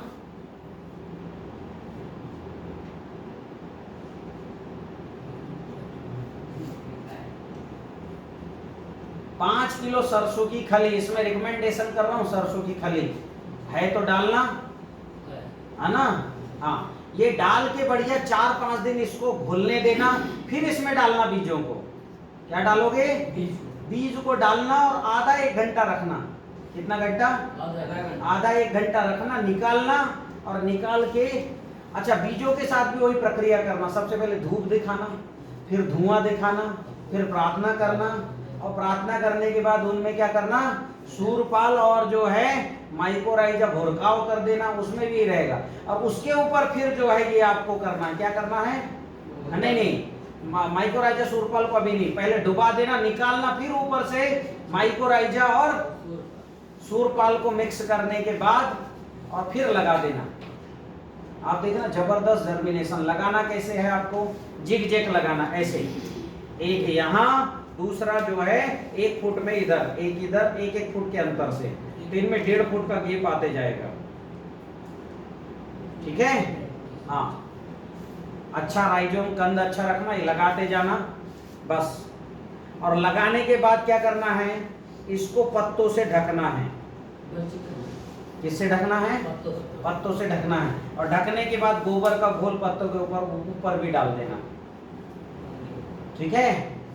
[SPEAKER 1] 5 किलो सरसों की खली। इसमें रिकमेंडेशन कर रहा हूं, सरसों की खली है तो डालना है ना। हाँ, ये डाल के बढ़िया 4-5 दिन इसको घुलने देना, फिर इसमें डालना बीजों को। क्या डालोगे? बीज को डालना और आधा 1 घंटा रखना। कितना घंटा? आधा 1 घंटा रखना, निकालना, और निकाल के अच्छा बीजों के साथ भी वही प्रक्रिया करना। सबसे पहले धूप दिखाना, फिर धुआं दिखाना, फिर प्रार्थना करना, और प्रार्थना करने के बाद उनमें क्या करना, सूरपाल और जो है माइकोराइजा भोरकाव कर देना, उसमें भी रहेगा। और उसके ऊपर फिर जो है ये आपको करना है, क्या करना है, नहीं माइकोराइजा सूरपाल को अभी नहीं, पहले डुबा देना, निकालना, फिर ऊपर से माइकोराइजा और सूरपाल को मिक्स करने के बाद और फिर लगा देना। आप देखना जबरदस्त जर्मिनेशन। लगाना कैसे है आपको, जिग जैग लगाना, ऐसे एक यहाँ, दूसरा जो है 1 फुट में इधर, एक इधर, 1-1 फुट के अंतर से, तो इनमें 1.5 फुट का गैप आते जाएगा। ठीक है, हाँ। अच्छा राइजोम कंद अच्छा रखना, ये लगाते जाना बस। और लगाने के बाद क्या करना है, इसको पत्तों से ढकना है। किससे ढकना है, पत्तों से ढकना है। और ढकने के बाद गोबर का घोल पत्तों के ऊपर भी डाल देना। ठीक है,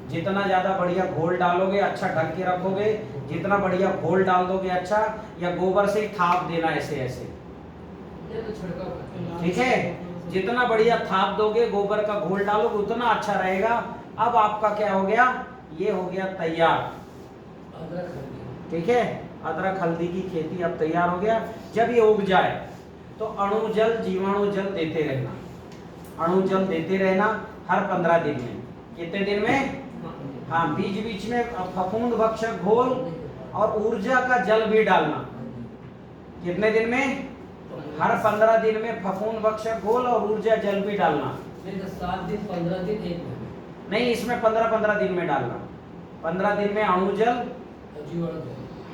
[SPEAKER 1] जितना ज्यादा बढ़िया घोल डालोगे, अच्छा ढक के रखोगे, जितना बढ़िया घोल डाल दोगे अच्छा, या गोबर से ही थाप देना ऐसे ऐसे। ठीक है, जितना बढ़िया थाप दोगे, गोबर का घोल डालोगे, उतना अच्छा रहेगा। अब आपका क्या हो गया, ये हो गया तैयार। ठीक है, अदरक हल्दी की खेती अब तैयार हो गया। जब ये उग जाए तो अणु जल जीवाणु जल देते रहना। अणु जल देते रहना हर 15 दिन में। कितने दिन में, हाँ, बीच बीच में फफूंद भक्षक घोल और ऊर्जा का जल भी डालना। कितने दिन में, हर 15 दिन में फफूंद भक्षक घोल और ऊर्जा जल भी डालना।
[SPEAKER 2] 7 दिन 15 दिन 1 महीने
[SPEAKER 1] नहीं, इसमें 15-15 दिन में डालना। 15 दिन में अणु जल,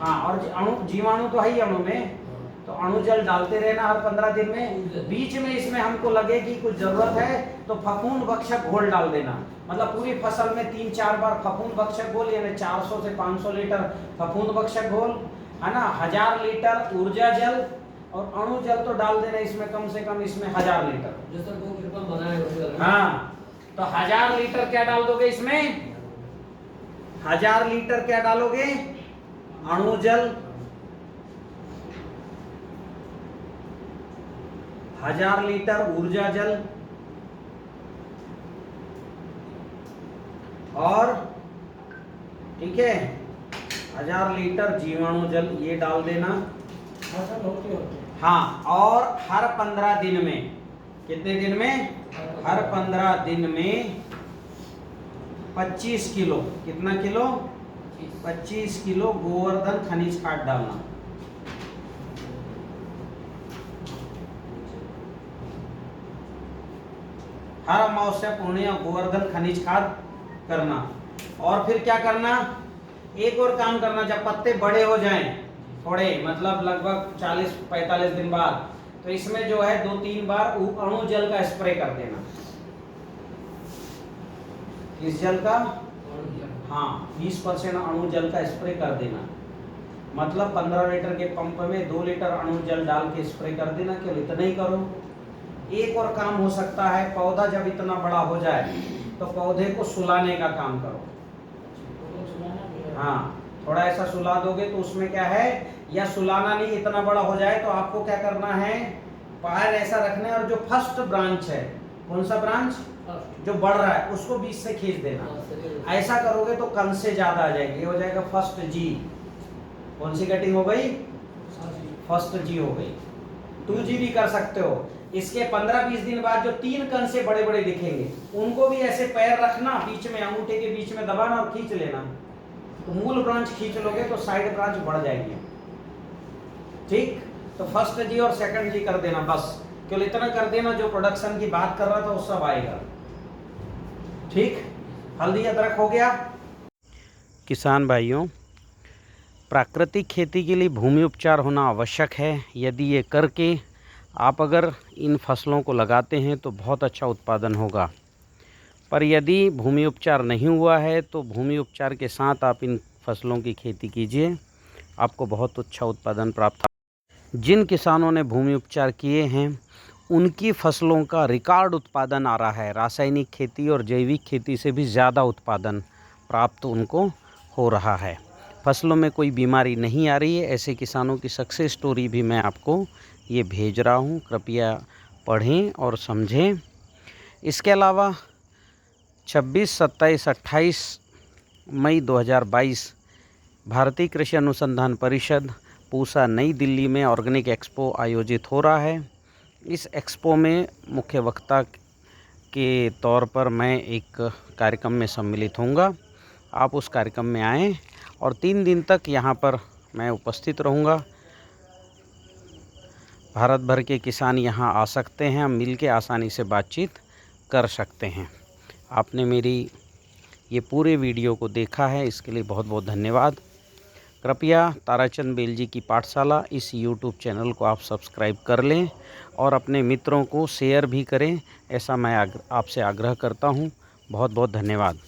[SPEAKER 1] हाँ, और अणु जीवाणु तो है ही अणु में, तो अणु जल डालते रहना हर 15 दिन में। बीच में इसमें हमको लगे कि कुछ जरूरत है तो फफूंद भक्षक घोल डाल देना। मतलब पूरी फसल में 3-4 बार फफूंद भक्षक घोल, यानी 400 से 500 लीटर फफूंद भक्षक घोल, है ना, 1000 लीटर ऊर्जा जल, और अणु जल तो डाल देना इसमें कम से कम, इसमें 1000 लीटर। हाँ, तो 1000 लीटर क्या डाल दोगे इसमें, 1000 लीटर क्या डालोगे, अणु जल, 1000 लीटर ऊर्जा जल, और ठीक है 1000 लीटर जीवाणु जल, ये डाल देना। हाँ, और हर 15 दिन में, कितने दिन में, हर 15 दिन में 25 किलो, कितना किलो, 25 किलो गोवर्धन खनिज खाद डालना। हर अमावस्या पुण्य गोवर्धन खनिज खाद करना। और फिर क्या करना, एक और काम करना, जब पत्ते बड़े हो जाएं थोड़े, मतलब लगभग 40-45 दिन बाद, तो इसमें जो है 2-3 बार अणु जल का स्प्रे कर देना। इस जल का, हाँ, 20% अणु जल का स्प्रे कर देना। मतलब 15 लीटर के पंप में 2 लीटर अणु जल डाल के स्प्रे कर देना। केवल इतना ही करो। एक और काम हो सकता है, पौधा जब इतना बड़ा हो जाए तो पौधे को सुलाने का काम करो। हाँ, थोड़ा ऐसा सुला दोगे तो उसमें क्या है, या सुलाना नहीं, इतना बड़ा हो जाए तो आपको क्या करना है, पैर ऐसा रखना है, और जो फर्स्ट ब्रांच है, कौन सा ब्रांच जो बढ़ रहा है, उसको बीच से खींच देना। ऐसा करोगे तो कण से ज्यादा आ जाएगी, ये हो जाएगा फर्स्ट जी। कौन सी कटिंग हो गई, फर्स्ट जी हो गई। 2G भी कर सकते हो। इसके 15-20 दिन बाद जो 3 कण से बड़े बड़े दिखेंगे, उनको भी ऐसे पैर रखना, बीच में अंगूठे के बीच में दबाना और खींच लेना। तो मूल ब्रांच खींच लोगे तो साइड ब्रांच बढ़ जाएगी। ठीक, तो फर्स्ट जी और सेकंड जी कर देना बस। केवल इतना कर देना, जो प्रोडक्शन की बात कर रहा था वो सब आएगा। ठीक, हल्दी अदरक हो गया। किसान भाइयों, प्राकृतिक खेती के लिए भूमि उपचार होना आवश्यक है। यदि ये करके आप अगर इन फसलों को लगाते हैं तो बहुत अच्छा उत्पादन होगा। पर यदि भूमि उपचार नहीं हुआ है तो भूमि उपचार के साथ आप इन फसलों की खेती कीजिए, आपको बहुत अच्छा उत्पादन प्राप्त होगा। जिन किसानों ने भूमि उपचार किए हैं उनकी फसलों का रिकॉर्ड उत्पादन आ रहा है। रासायनिक खेती और जैविक खेती से भी ज़्यादा उत्पादन प्राप्त उनको हो रहा है। फसलों में कोई बीमारी नहीं आ रही है। ऐसे किसानों की सक्सेस स्टोरी भी मैं आपको ये भेज रहा हूँ, कृपया पढ़ें और समझें। इसके अलावा 26, 27, 28 मई 2022 भारतीय कृषि अनुसंधान परिषद पूसा नई दिल्ली में ऑर्गेनिक एक्सपो आयोजित हो रहा है। इस एक्सपो में मुख्य वक्ता के तौर पर मैं एक कार्यक्रम में सम्मिलित होऊंगा। आप उस कार्यक्रम में आएँ और 3 दिन तक यहाँ पर मैं उपस्थित रहूँगा। भारत भर के किसान यहाँ आ सकते हैं, हम मिल के आसानी से बातचीत कर सकते हैं। आपने मेरी ये पूरे वीडियो को देखा है, इसके लिए बहुत बहुत धन्यवाद। कृपया ताराचंद बेल जी की पाठशाला इस YouTube चैनल को आप सब्सक्राइब कर लें और अपने मित्रों को शेयर भी करें, ऐसा मैं आपसे आग्रह करता हूँ। बहुत बहुत धन्यवाद।